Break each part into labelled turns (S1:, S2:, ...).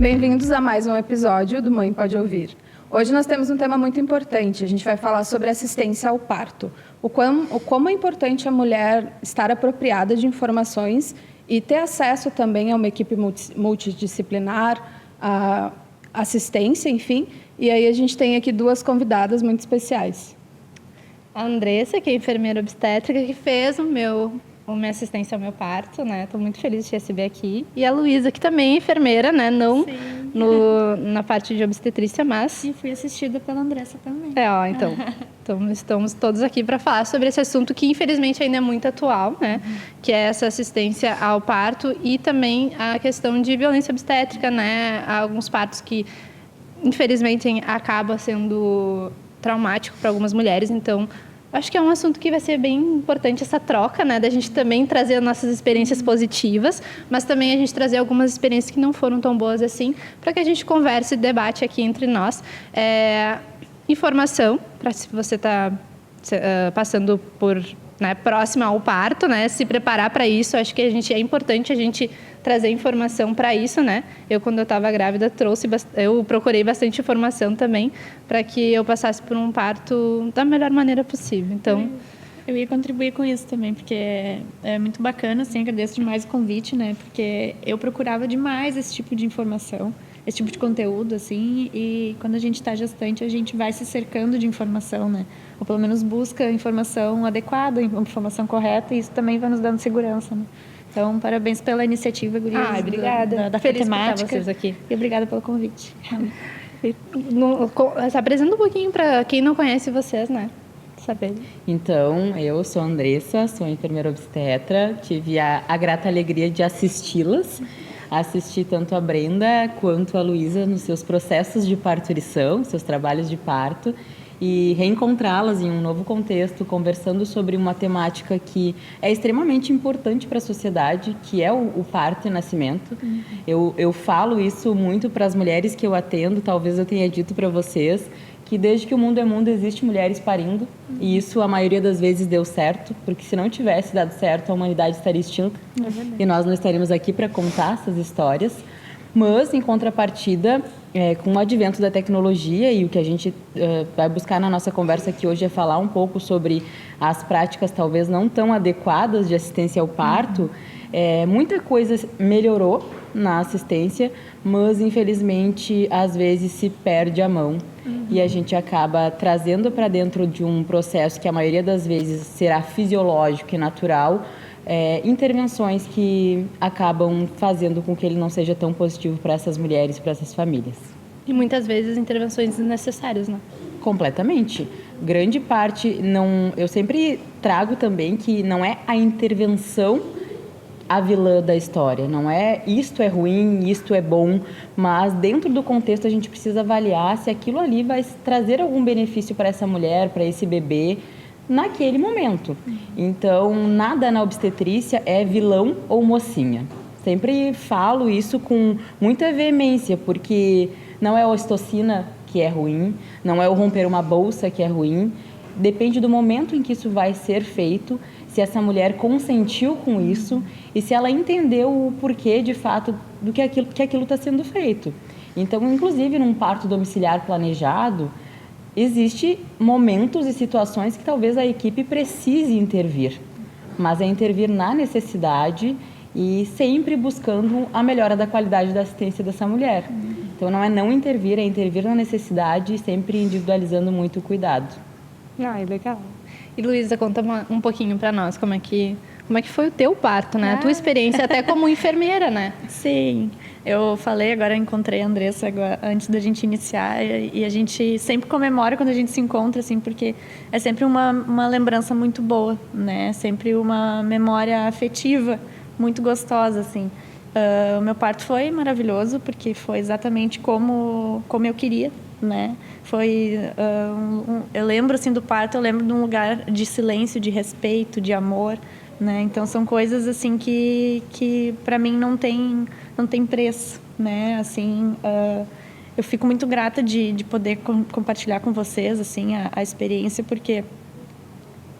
S1: Bem-vindos a mais um episódio do Mãe Pode Ouvir. Hoje nós temos um tema muito importante. A gente vai falar sobre assistência ao parto. Como é importante a mulher estar apropriada de informações e ter acesso também a uma equipe multidisciplinar, a assistência, enfim. E aí a gente tem aqui duas convidadas muito especiais.
S2: A Andressa, que é enfermeira obstétrica, que fez minha assistência ao meu parto, né? Estou muito feliz de te receber aqui. E a Luísa, que também é enfermeira, né? Não na parte de obstetrícia, mas...
S3: E fui assistida pela Andressa também.
S2: Então estamos todos aqui para falar sobre esse assunto que, infelizmente, ainda é muito atual, né? Que é essa assistência ao parto e também a questão de violência obstétrica, né? Há alguns partos que, infelizmente, acaba sendo traumático para algumas mulheres, então... Acho que é um assunto que vai ser bem importante essa troca, né? Da gente também trazer as nossas experiências positivas, mas também a gente trazer algumas experiências que não foram tão boas assim, para que a gente converse e debate aqui entre nós. Informação, para se você está passando por, né, próxima ao parto, né? Se preparar para isso. Acho que é importante a gente trazer informação para isso, né? Eu, quando eu estava grávida, eu procurei bastante informação também para que eu passasse por um parto da melhor maneira possível. Então,
S3: eu ia contribuir com isso também, porque é muito bacana, assim, agradeço demais o convite, né? Porque eu procurava demais esse tipo de informação, esse tipo de conteúdo, assim, e quando a gente está gestante, a gente vai se cercando de informação, né? Ou pelo menos busca informação adequada, informação correta, e isso também vai nos dando segurança, né? Então, parabéns pela iniciativa, gurias.
S2: Obrigada.
S3: Da
S2: Feliz
S3: temática.
S2: Vocês aqui.
S3: E obrigada pelo convite.
S2: Se apresenta um pouquinho para quem não conhece vocês, né? Saber.
S4: Então, eu sou a Andressa, sou enfermeira obstetra, tive a grata alegria de assisti-las, assisti tanto a Brenda quanto a Luísa nos seus processos de parturição, seus trabalhos de parto, e reencontrá-las em um novo contexto, conversando sobre uma temática que é extremamente importante para a sociedade, que é o parto e nascimento. Eu falo isso muito para as mulheres que eu atendo, talvez eu tenha dito para vocês, que desde que o mundo é mundo, existe mulheres parindo, e isso a maioria das vezes deu certo, porque se não tivesse dado certo, a humanidade estaria extinta, e nós não estaríamos aqui para contar essas histórias. Mas, em contrapartida, com o advento da tecnologia, e o que a gente vai buscar na nossa conversa aqui hoje é falar um pouco sobre as práticas talvez não tão adequadas de assistência ao parto, muita coisa melhorou na assistência, mas, infelizmente, às vezes se perde a mão. E a gente acaba trazendo para dentro de um processo que a maioria das vezes será fisiológico e natural, intervenções que acabam fazendo com que ele não seja tão positivo para essas mulheres, para essas famílias.
S2: E muitas vezes intervenções desnecessárias, né?
S4: Completamente. Grande parte, eu sempre trago também que não é a intervenção a vilã da história, não é isto é ruim, isto é bom, mas dentro do contexto a gente precisa avaliar se aquilo ali vai trazer algum benefício para essa mulher, para esse bebê, naquele momento. Então, nada na obstetrícia é vilão ou mocinha. Sempre falo isso com muita veemência, porque não é a ocitocina que é ruim, não é o romper uma bolsa que é ruim, depende do momento em que isso vai ser feito, se essa mulher consentiu com isso e se ela entendeu o porquê, de fato, do que aquilo está sendo feito. Então, inclusive, num parto domiciliar planejado, existem momentos e situações que talvez a equipe precise intervir, mas é intervir na necessidade e sempre buscando a melhora da qualidade da assistência dessa mulher. Então, não é não intervir, é intervir na necessidade e sempre individualizando muito o cuidado.
S2: Legal. E, Luísa, conta um pouquinho para nós como é que foi o teu parto, né? A tua experiência até como enfermeira, né?
S3: Sim, eu falei, agora encontrei a Andressa antes da gente iniciar, e a gente sempre comemora quando a gente se encontra, assim, porque é sempre uma lembrança muito boa, né? Sempre uma memória afetiva muito gostosa, assim. O meu parto foi maravilhoso, porque foi exatamente como eu queria, né? Foi eu lembro assim do parto, eu lembro de um lugar de silêncio, de respeito, de amor, né? Então são coisas assim que para mim não tem preço, né? Assim, eu fico muito grata de poder compartilhar com vocês assim a experiência, porque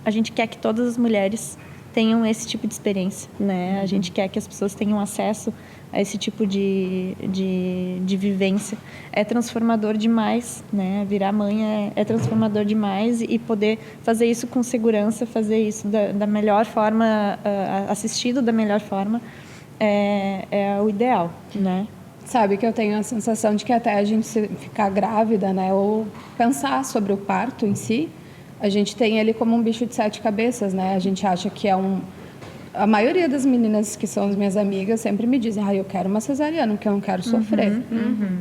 S3: a gente quer que todas as mulheres tenham esse tipo de experiência, né? A gente quer que as pessoas tenham acesso a esse tipo de vivência. É transformador demais, né? Virar mãe é transformador demais, e poder fazer isso com segurança, fazer isso da melhor forma, assistido da melhor forma, é o ideal, né?
S1: Sabe que eu tenho a sensação de que até a gente ficar grávida, né, ou pensar sobre o parto em si, a gente tem ele como um bicho de 7 cabeças, né? A gente acha que a maioria das meninas que são as minhas amigas sempre me dizem, eu quero uma cesariana, porque eu não quero sofrer.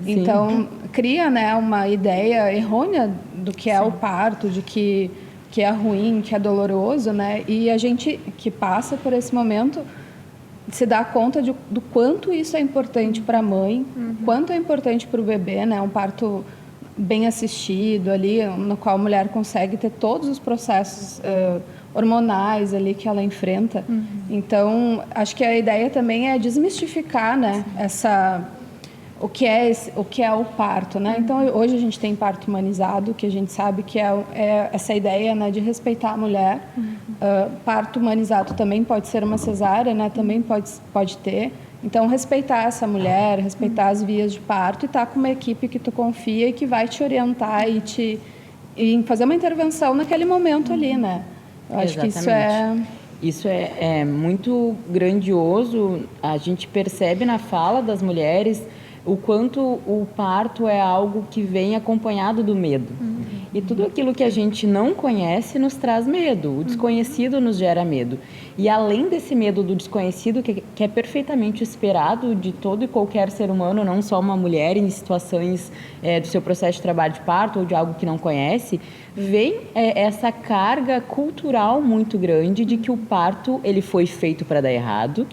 S1: Então, cria, né, uma ideia errônea do que é o parto, de que é ruim, que é doloroso, né? E a gente que passa por esse momento se dá conta do quanto isso é importante para a mãe, quanto é importante para o bebê, né? Um parto bem assistido ali, no qual a mulher consegue ter todos os processos hormonais ali que ela enfrenta. Então, acho que a ideia também é desmistificar, né, o que é o parto, né? Então, hoje a gente tem parto humanizado, que a gente sabe que é essa ideia, né, de respeitar a mulher. Parto humanizado também pode ser uma cesárea, né? Também pode ter. Então, respeitar essa mulher, respeitar as vias de parto e estar com uma equipe que tu confia e que vai te orientar e fazer uma intervenção naquele momento ali, né? Eu acho que
S4: isso é muito grandioso. A gente percebe na fala das mulheres o quanto o parto é algo que vem acompanhado do medo. E tudo aquilo que a gente não conhece nos traz medo. O desconhecido nos gera medo. E além desse medo do desconhecido, que é perfeitamente esperado de todo e qualquer ser humano, não só uma mulher em situações do seu processo de trabalho de parto ou de algo que não conhece, vem essa carga cultural muito grande de que o parto ele foi feito para dar errado,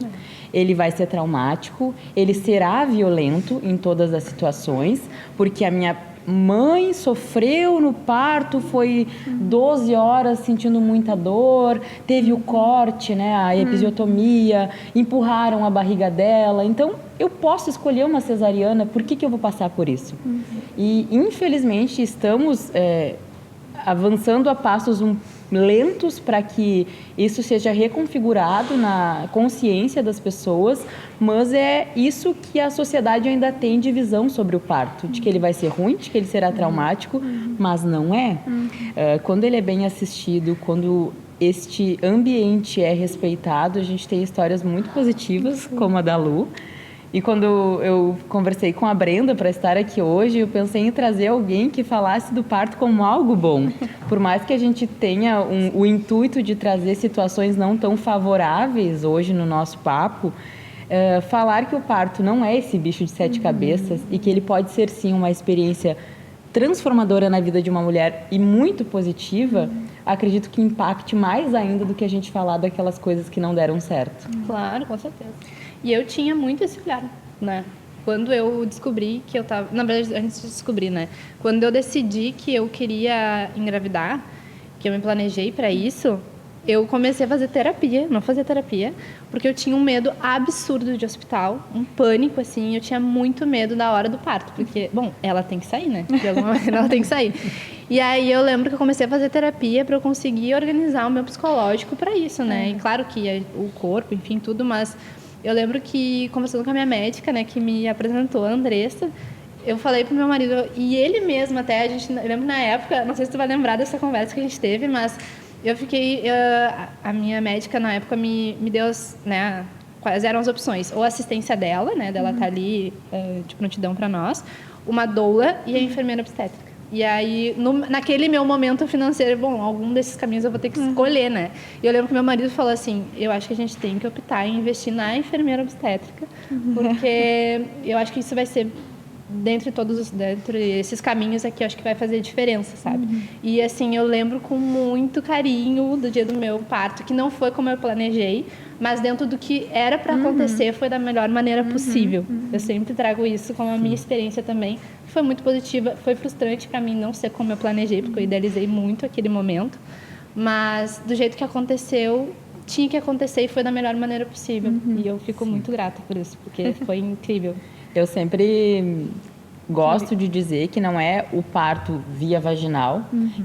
S4: ele vai ser traumático, ele será violento em todas as situações, porque a minha mãe sofreu no parto, foi 12 horas sentindo muita dor, teve o corte, né, a episiotomia, empurraram a barriga dela. Então, eu posso escolher uma cesariana, por que eu vou passar por isso? E, infelizmente, estamos avançando a passos lentos para que isso seja reconfigurado na consciência das pessoas, mas é isso que a sociedade ainda tem de visão sobre o parto, de que ele vai ser ruim, de que ele será traumático, mas não é. Quando ele é bem assistido, quando este ambiente é respeitado, a gente tem histórias muito positivas, como a da Lu. E quando eu conversei com a Brenda para estar aqui hoje, eu pensei em trazer alguém que falasse do parto como algo bom. Por mais que a gente tenha o intuito de trazer situações não tão favoráveis hoje no nosso papo, falar que o parto não é esse bicho de 7 cabeças e que ele pode ser, sim, uma experiência transformadora na vida de uma mulher e muito positiva, acredito que impacte mais ainda do que a gente falar daquelas coisas que não deram certo.
S2: Claro, com certeza. E eu tinha muito esse olhar, né? Quando eu descobri que eu estava... Na verdade, antes de descobrir, né? Quando eu decidi que eu queria engravidar, que eu me planejei para isso, eu comecei a fazer terapia, não fazia terapia, porque eu tinha um medo absurdo de hospital, um pânico, assim, eu tinha muito medo da hora do parto, porque, bom, ela tem que sair, né? De alguma maneira ela tem que sair. E aí eu lembro que eu comecei a fazer terapia para eu conseguir organizar o meu psicológico para isso, né? E claro que o corpo, enfim, tudo, mas eu lembro que, conversando com a minha médica, né, que me apresentou, a Andressa, eu falei pro meu marido, e ele mesmo até, eu lembro na época, não sei se tu vai lembrar dessa conversa que a gente teve, mas eu fiquei, a minha médica na época me deu, né, quais eram as opções, ou a assistência dela, né, dela tá ali de prontidão para nós, uma doula e a enfermeira obstétrica. E aí, naquele meu momento financeiro, bom, algum desses caminhos eu vou ter que escolher, né? E eu lembro que meu marido falou assim, eu acho que a gente tem que optar em investir na enfermeira obstétrica, porque eu acho que isso vai ser, dentre esses caminhos aqui, eu acho que vai fazer diferença, sabe? E assim, eu lembro com muito carinho do dia do meu parto, que não foi como eu planejei, mas dentro do que era para acontecer, foi da melhor maneira possível. Eu sempre trago isso como a minha experiência também. Foi muito positiva, foi frustrante para mim não ser como eu planejei, porque eu idealizei muito aquele momento, mas do jeito que aconteceu, tinha que acontecer e foi da melhor maneira possível. E eu fico muito grata por isso, porque foi incrível.
S4: Eu sempre gosto de dizer que não é o parto via vaginal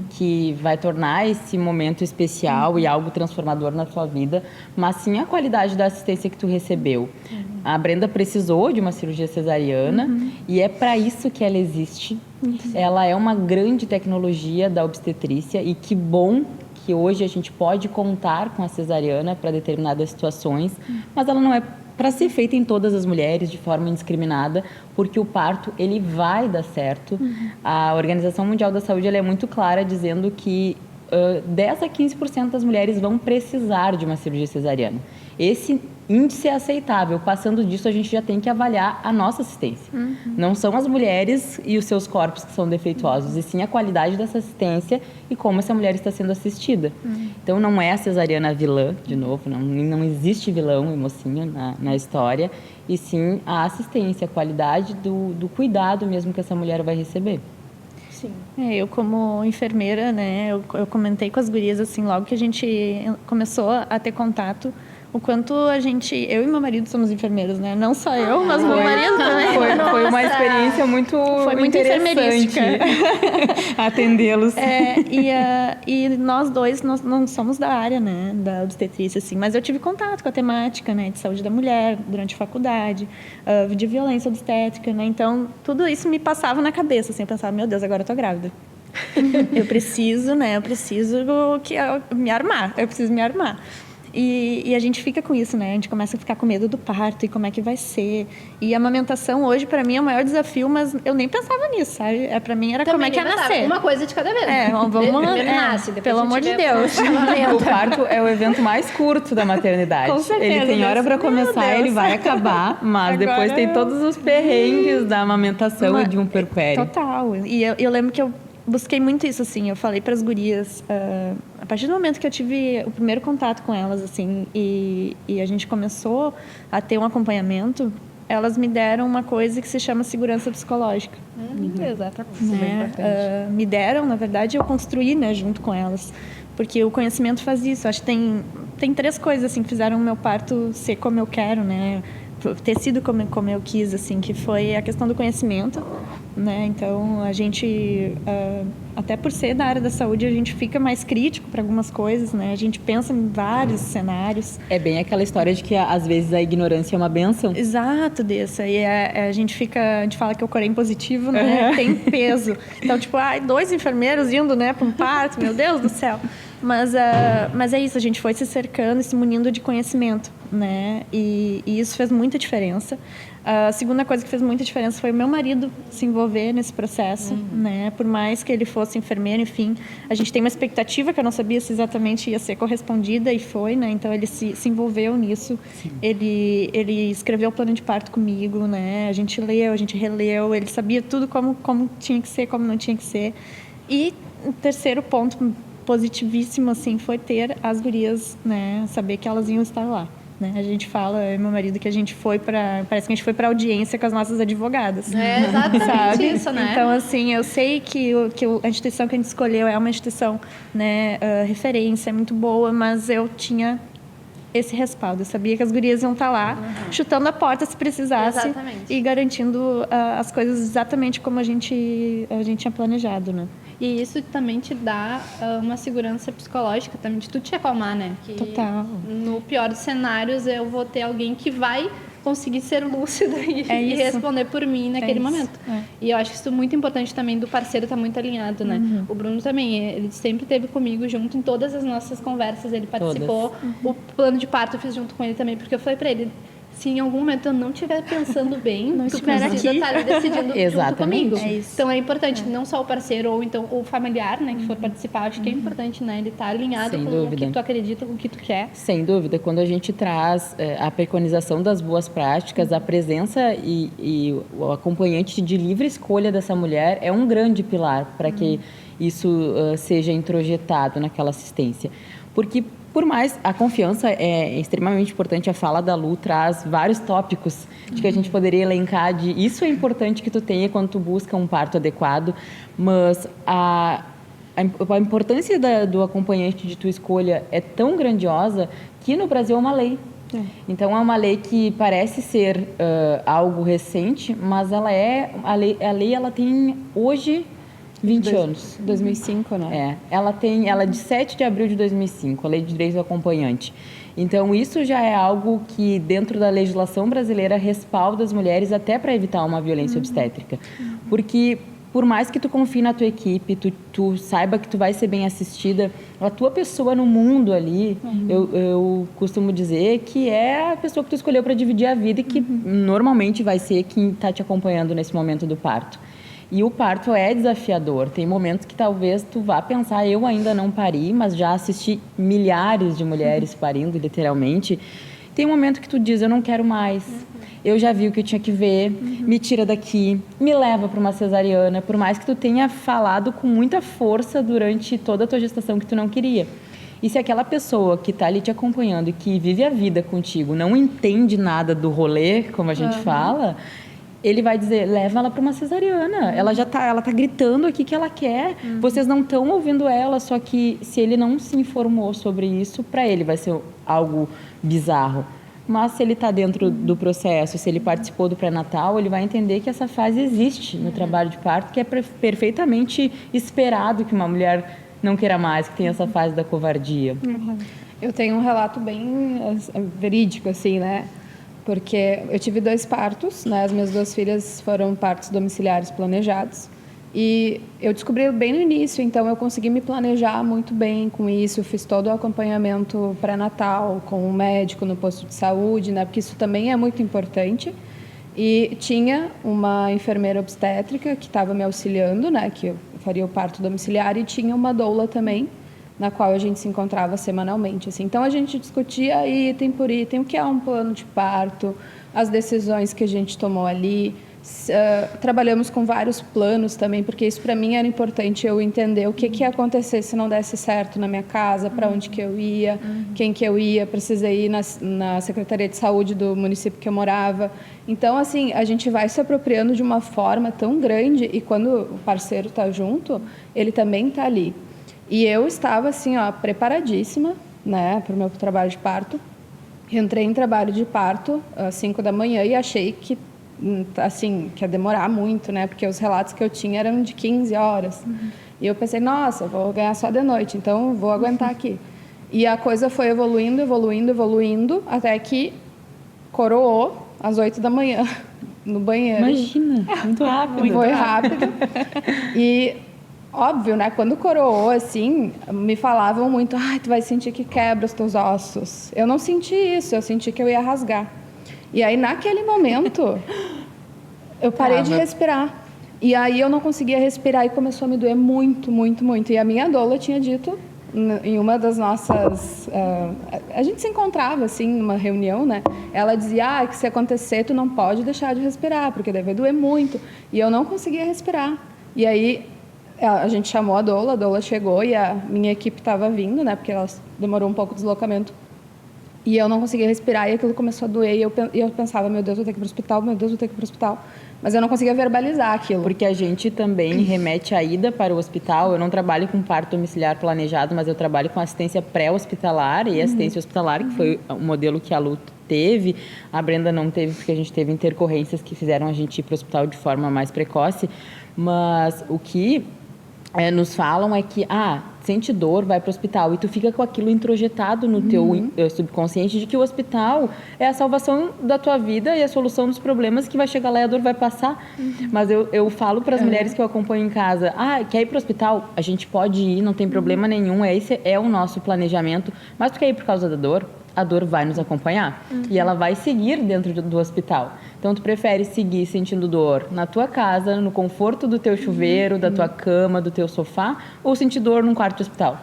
S4: que vai tornar esse momento especial e algo transformador na tua vida, mas sim a qualidade da assistência que tu recebeu. A Brenda precisou de uma cirurgia cesariana e é para isso que ela existe. Ela é uma grande tecnologia da obstetrícia e que bom que hoje a gente pode contar com a cesariana para determinadas situações, mas ela não é para ser feita em todas as mulheres de forma indiscriminada, porque o parto ele vai dar certo. A Organização Mundial da Saúde ela é muito clara dizendo que 10 a 15% das mulheres vão precisar de uma cirurgia cesariana. Esse índice é aceitável. Passando disso, a gente já tem que avaliar a nossa assistência. Não são as mulheres e os seus corpos que são defeituosos, e sim a qualidade dessa assistência e como essa mulher está sendo assistida. Então, não é a cesariana vilã, de novo, não existe vilão e mocinha na história, e sim a assistência, a qualidade do cuidado mesmo que essa mulher vai receber.
S3: Sim. Eu como enfermeira, né, eu comentei com as gurias, assim, logo que a gente começou a ter contato, o quanto eu e meu marido somos enfermeiros, né? Não só eu, mas meu marido também.
S4: Foi uma experiência muito interessante atendê-los.
S3: E nós dois, nós não somos da área, né, da obstetrícia, assim, mas eu tive contato com a temática, né, de saúde da mulher durante a faculdade, de violência obstétrica, né? Então, tudo isso me passava na cabeça, assim, eu pensava, meu Deus, agora eu tô grávida. Eu preciso me armar. E a gente fica com isso, né? A gente começa a ficar com medo do parto e como é que vai ser. E a amamentação hoje, para mim, é o maior desafio, mas eu nem pensava nisso, sabe? Para mim era também como é que ia nascer.
S2: Uma coisa de cada vez.
S3: Nasce, pelo amor de Deus.
S4: O parto é o evento mais curto da maternidade.
S3: Com certeza.
S4: Ele tem hora para começar, ele vai acabar, mas agora, depois tem todos os perrengues da amamentação e de um puerpério.
S3: Total. E eu lembro que eu busquei muito isso, assim, eu falei para as gurias, a partir do momento que eu tive o primeiro contato com elas, assim, e a gente começou a ter um acompanhamento, elas me deram uma coisa que se chama segurança psicológica.
S2: Exatamente.
S3: Né? Me deram, na verdade, eu construí, né, junto com elas, porque o conhecimento faz isso. Acho que tem 3 coisas, assim, que fizeram o meu parto ser como eu quero, né, ter sido como eu quis, assim, que foi a questão do conhecimento, né? Então, a gente, até por ser da área da saúde, a gente fica mais crítico para algumas coisas, né? A gente pensa em vários cenários.
S4: É bem aquela história de que, às vezes, a ignorância é uma bênção.
S3: Exato, dessa. E a gente fala que o corém positivo, né? Tem peso. Então, tipo, 2 enfermeiros indo, né, para um parto, meu Deus do céu. Mas é isso, a gente foi se cercando e se munindo de conhecimento, né? E isso fez muita diferença. A segunda coisa que fez muita diferença foi o meu marido se envolver nesse processo, né? Por mais que ele fosse enfermeiro, enfim, a gente tem uma expectativa que eu não sabia se exatamente ia ser correspondida e foi, né? Então ele se envolveu nisso. Ele escreveu o plano de parto comigo, né? A gente leu, a gente releu, ele sabia tudo como tinha que ser, como não tinha que ser. E o terceiro ponto positivíssimo, assim, foi ter as gurias, né? Saber que elas iam estar lá. Né? A gente fala, eu e meu marido, que a gente parece que a gente foi para audiência com as nossas advogadas.
S2: É exatamente
S3: sabe?
S2: isso, né?
S3: Então, assim, eu sei que a instituição que a gente escolheu é uma instituição, né, referência, muito boa, mas eu tinha esse respaldo. Eu sabia que as gurias iam estar lá, chutando a porta se precisasse.
S2: Exatamente.
S3: E garantindo as coisas exatamente como a gente tinha planejado, né?
S2: E isso também te dá uma segurança psicológica também, de tu te acalmar, né? Que
S3: Total.
S2: No pior dos cenários, eu vou ter alguém que vai conseguir ser lúcido e responder por mim naquele momento. E eu acho isso muito importante também do parceiro estar muito alinhado, né? O Bruno também, ele sempre esteve comigo junto em todas as nossas conversas, ele participou. O plano de parto eu fiz junto com ele também, porque eu falei para ele, se em algum momento eu não estiver pensando bem, tu precisa estar ali decidindo junto comigo. Então é importante, não só o parceiro ou então o familiar, né, que for participar, acho que é importante, né, ele estar alinhado com o que tu acredita, com o que tu quer.
S4: Sem dúvida, quando a gente traz a preconização das boas práticas, a presença e o acompanhante de livre escolha dessa mulher é um grande pilar para que isso seja introjetado naquela assistência. Porque por mais, a confiança é extremamente importante. A fala da Lu traz vários tópicos de que a gente poderia elencar de isso é importante que tu tenha quando tu busca um parto adequado, mas a importância do acompanhante de tua escolha é tão grandiosa que no Brasil é uma lei. Então, é uma lei que parece ser algo recente, mas ela a lei ela tem hoje 20 anos.
S1: 2005, né?
S4: Ela é de 7 de abril de 2005, a Lei de Direito do Acompanhante. Então, isso já é algo que, dentro da legislação brasileira, respalda as mulheres até para evitar uma violência obstétrica. Porque, por mais que tu confie na tua equipe, tu saiba que tu vai ser bem assistida, a tua pessoa no mundo ali, eu costumo dizer que é a pessoa que tu escolheu para dividir a vida e que normalmente vai ser quem está te acompanhando nesse momento do parto. E o parto é desafiador. Tem momentos que talvez tu vá pensar, eu ainda não pari, mas já assisti milhares de mulheres parindo, literalmente. Tem um momento que tu diz, eu não quero mais. Eu já vi o que eu tinha que ver, me tira daqui, me leva para uma cesariana, por mais que tu tenha falado com muita força durante toda a tua gestação que tu não queria. E se aquela pessoa que está ali te acompanhando e que vive a vida contigo não entende nada do rolê, como a gente fala, ele vai dizer, leva ela para uma cesariana. Ela tá gritando aqui que ela quer. Vocês não estão ouvindo ela, só que se ele não se informou sobre isso, para ele vai ser algo bizarro. Mas se ele está dentro do processo, se ele participou do pré-natal, ele vai entender que essa fase existe no trabalho de parto, que é perfeitamente esperado que uma mulher não queira mais, que tenha essa fase da covardia.
S1: Eu tenho um relato bem verídico, assim, né? Porque eu tive 2 partos, né? As minhas 2 filhas foram partos domiciliares planejados. E eu descobri bem no início, então eu consegui me planejar muito bem com isso. Eu fiz todo o acompanhamento pré-natal com o médico no posto de saúde, né? Porque isso também é muito importante. E tinha uma enfermeira obstétrica que estava me auxiliando, né? Que eu faria o parto domiciliar, e tinha uma doula também, na qual a gente se encontrava semanalmente, assim. Então, a gente discutia item por item, o que é um plano de parto, as decisões que a gente tomou ali. Trabalhamos com vários planos também, porque isso para mim era importante, eu entender o que ia acontecer se não desse certo na minha casa, para onde que eu ia, quem que eu ia, precisei ir na Secretaria de Saúde do município que eu morava. Então, assim, a gente vai se apropriando de uma forma tão grande, e quando o parceiro está junto, ele também está ali. E eu estava, assim, preparadíssima, né, para o meu trabalho de parto. Entrei em trabalho de parto às 5 da manhã e achei que, assim, que ia demorar muito, né, porque os relatos que eu tinha eram de 15 horas. E eu pensei, nossa, eu vou ganhar só de noite, então vou aguentar aqui. E a coisa foi evoluindo, até que coroou às 8 da manhã, no banheiro.
S4: Imagina, muito rápido.
S1: Foi rápido. E... óbvio, né? Quando coroou, assim, me falavam muito, tu vai sentir que quebra os teus ossos. Eu não senti isso, eu senti que eu ia rasgar. E aí, naquele momento, eu parei de respirar. E aí, eu não conseguia respirar e começou a me doer muito, muito, muito. E a minha doula tinha dito, em uma das nossas... a gente se encontrava, assim, numa reunião, né? Ela dizia, que se acontecer, tu não pode deixar de respirar, porque deve doer muito. E eu não conseguia respirar. E aí... a gente chamou a doula chegou e a minha equipe estava vindo, né? Porque ela demorou um pouco o deslocamento. E eu não conseguia respirar e aquilo começou a doer. E eu pensava, meu Deus, vou ter que ir para o hospital, meu Deus, vou ter que ir para o hospital. Mas eu não conseguia verbalizar aquilo.
S4: Porque a gente também remete a ida para o hospital. Eu não trabalho com parto domiciliar planejado, mas eu trabalho com assistência pré-hospitalar e assistência hospitalar, que foi o modelo que a Lu teve. A Brenda não teve, porque a gente teve intercorrências que fizeram a gente ir para o hospital de forma mais precoce. Mas o que... nos falam é que, sente dor, vai para o hospital. E tu fica com aquilo introjetado no teu subconsciente de que o hospital é a salvação da tua vida e a solução dos problemas, que vai chegar lá e a dor vai passar. Mas eu falo para as mulheres que eu acompanho em casa, quer ir para o hospital? A gente pode ir, não tem problema nenhum, esse é o nosso planejamento. Mas tu quer ir por causa da dor? A dor vai nos acompanhar. E ela vai seguir dentro do hospital. Então, tu prefere seguir sentindo dor na tua casa, no conforto do teu chuveiro, da tua cama, do teu sofá, ou sentir dor num quarto de hospital?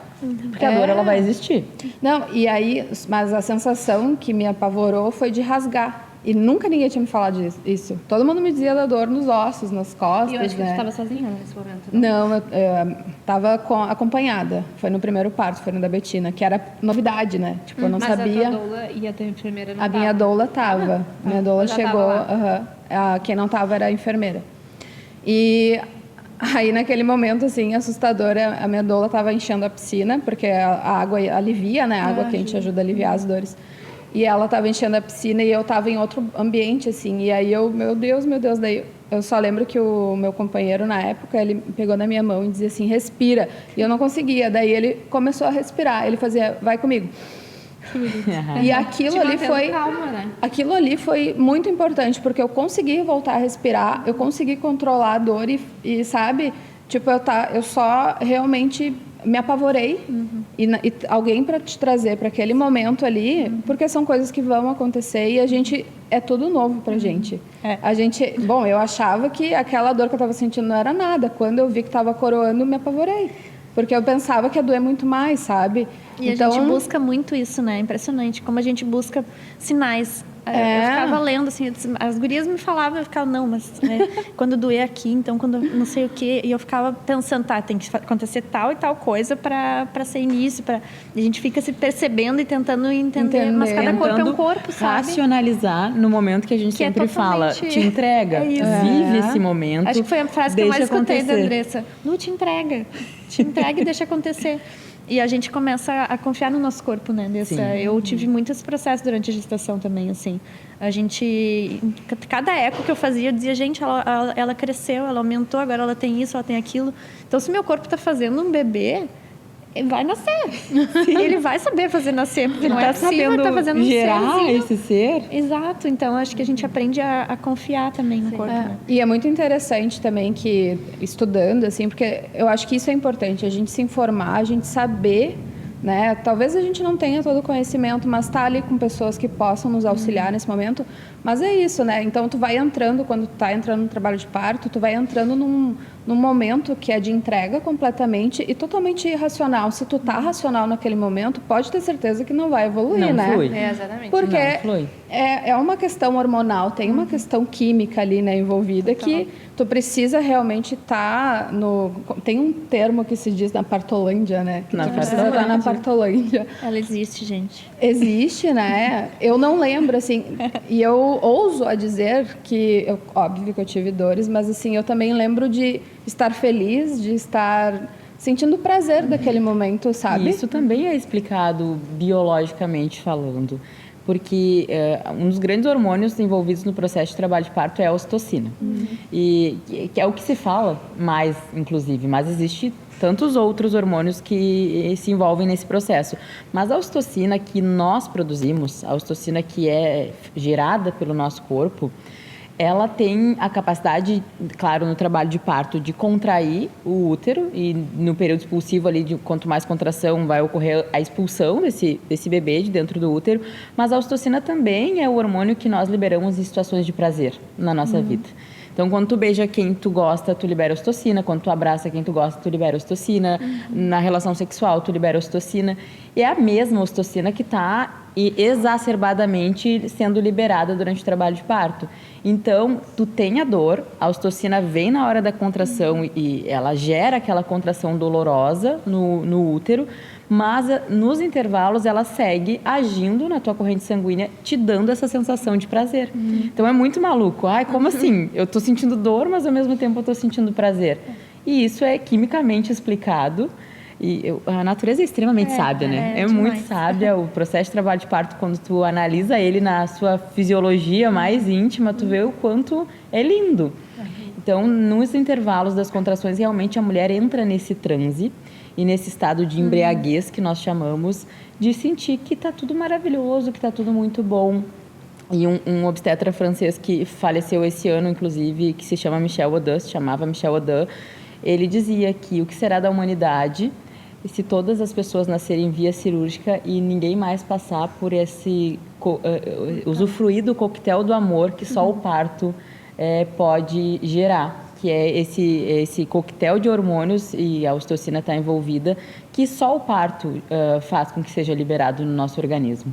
S4: Porque a dor, ela vai existir.
S1: Não, e aí, mas a sensação que me apavorou foi de rasgar. E nunca ninguém tinha me falado disso. Todo mundo me dizia da dor nos ossos, nas costas.
S2: E eu acho que
S1: né?
S2: você estava sozinha nesse momento,
S1: Não, eu estava acompanhada. Foi no primeiro parto, foi no da Betina, que era novidade, né? Tipo, eu não sabia.
S2: Mas a tua doula e a tua enfermeira não
S1: A minha doula estava. Minha doula chegou. Quem não estava era a enfermeira. E aí, naquele momento, assim, assustador, a minha doula estava enchendo a piscina, porque a água alivia, né? A água quente ajuda a aliviar as dores. e ela estava enchendo a piscina e eu estava em outro ambiente, assim. E aí eu, meu Deus, daí eu só lembro que o meu companheiro, na época, ele pegou na minha mão e dizia assim, respira. E eu não conseguia. Daí ele começou a respirar. Ele fazia, vai comigo. E aquilo ali foi...
S2: calma, né?
S1: Aquilo ali foi muito importante, porque eu consegui voltar a respirar, eu consegui controlar a dor e sabe? Tipo, eu só realmente me apavorei e alguém para te trazer para aquele momento ali, porque são coisas que vão acontecer e a gente é tudo novo pra gente. A gente, bom, eu achava que aquela dor que eu estava sentindo não era nada. Quando eu vi que estava coroando, me apavorei, porque eu pensava que ia doer muito mais, sabe?
S3: E então, a gente busca muito isso, né? Impressionante como a gente busca sinais. Eu ficava lendo, assim, as gurias me falavam, eu ficava, não, mas quando doer aqui, então quando não sei o quê, e eu ficava pensando, tá, tem que acontecer tal e tal coisa para ser início, e a gente fica se percebendo e tentando entender, mas cada corpo é um corpo, sabe?
S4: Racionalizar no momento que a gente sempre fala, te entrega, vive esse momento.
S3: Acho que foi a frase que eu mais escutei da Andressa. Lu, te entrega e deixa acontecer. E a gente começa a confiar no nosso corpo, né? Eu tive muitos processos durante a gestação também, assim. A gente... Cada eco que eu fazia, eu dizia, gente, ela cresceu, ela aumentou, agora ela tem isso, ela tem aquilo. Então, se meu corpo está fazendo um bebê, ele vai nascer. Ele vai saber fazer nascer, porque não é possível estar fazendo um
S4: gerar esse ser.
S3: Exato. Então, acho que a gente aprende a confiar também no corpo. Né?
S1: E é muito interessante também que, estudando, assim, porque eu acho que isso é importante, a gente se informar, a gente saber, né? Talvez a gente não tenha todo o conhecimento, mas tá ali com pessoas que possam nos auxiliar nesse momento. Mas é isso, né? Então, tu vai entrando, quando tu tá entrando no trabalho de parto, tu vai entrando num momento que é de entrega completamente e totalmente irracional. Se tu tá racional naquele momento, pode ter certeza que não vai evoluir, né?
S4: Flui.
S2: Exatamente.
S1: Porque é uma questão hormonal, tem uma questão química ali, né, envolvida, que tu precisa realmente estar no... Tem um termo que se diz na partolândia, né? Que tu precisa estar na partolândia.
S3: Ela existe, gente.
S1: Existe, né? Eu não lembro, assim, e eu ouso a dizer que, óbvio que eu tive dores, mas assim, eu também lembro de estar feliz, de estar sentindo prazer daquele momento, sabe?
S4: Isso também é explicado biologicamente falando, porque um dos grandes hormônios envolvidos no processo de trabalho de parto é a ocitocina. E que é o que se fala mais, inclusive, mas existe tantos outros hormônios que se envolvem nesse processo. Mas a ocitocina que nós produzimos, a ocitocina que é gerada pelo nosso corpo, ela tem a capacidade, claro, no trabalho de parto, de contrair o útero e no período expulsivo ali, quanto mais contração, vai ocorrer a expulsão desse bebê de dentro do útero. Mas a ocitocina também é o hormônio que nós liberamos em situações de prazer na nossa vida. Então, quando tu beija quem tu gosta, tu libera ocitocina. Quando tu abraça quem tu gosta, tu libera ocitocina. Na relação sexual, tu libera ocitocina. E é a mesma ocitocina que está exacerbadamente sendo liberada durante o trabalho de parto. Então, tu tem a dor, a ocitocina vem na hora da contração e ela gera aquela contração dolorosa no útero, mas nos intervalos ela segue agindo na tua corrente sanguínea, te dando essa sensação de prazer. Então é muito maluco. Ai, como assim? Eu tô sentindo dor, mas ao mesmo tempo eu tô sentindo prazer. E isso é quimicamente explicado. E a natureza é extremamente sábia, né? É muito sábia. O processo de trabalho de parto, quando tu analisa ele na sua fisiologia mais íntima, tu vê o quanto é lindo. Então, nos intervalos das contrações, realmente a mulher entra nesse transe e nesse estado de embriaguez que nós chamamos, de sentir que está tudo maravilhoso, que está tudo muito bom. E um obstetra francês que faleceu esse ano, inclusive, que se chama Michel Audin, se chamava Michel Audin, ele dizia que o que será da humanidade se todas as pessoas nascerem via cirúrgica e ninguém mais passar por esse usufruir do coquetel do amor que só o parto pode gerar, que é esse coquetel de hormônios, e a ocitocina está envolvida, que só o parto faz com que seja liberado no nosso organismo.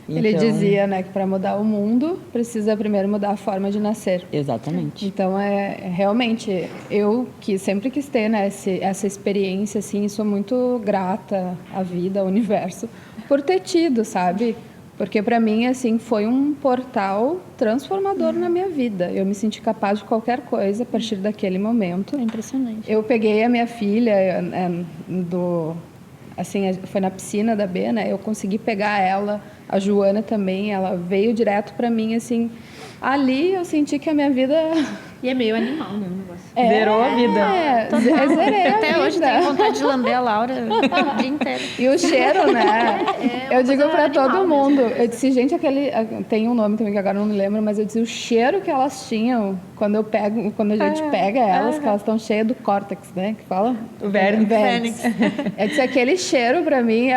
S1: Ele dizia, né, que para mudar o mundo precisa primeiro mudar a forma de nascer.
S4: Exatamente.
S1: Então realmente eu que sempre quis ter, né, essa experiência, assim, sou muito grata à vida, ao universo por ter tido, sabe? Porque para mim, assim, foi um portal transformador na minha vida. Eu me senti capaz de qualquer coisa a partir daquele momento.
S3: É impressionante.
S1: Eu peguei a minha filha assim, foi na piscina da B, né? Eu consegui pegar ela, a Joana também, ela veio direto para mim, assim. Ali eu senti que a minha vida...
S5: E é meio animal, né, o negócio.
S4: Zerou a vida.
S1: Zerei a
S3: Até
S1: vida.
S3: hoje tenho vontade de lamber a Laura o dia inteiro.
S1: E o cheiro, né? Eu digo para todo mundo. Eu disse, gente, tem um nome também que agora eu não me lembro, mas eu disse o cheiro que elas tinham quando a gente pega elas, que elas estão cheias do córtex, né? Que fala?
S4: O vernix.
S1: Eu disse, aquele cheiro para mim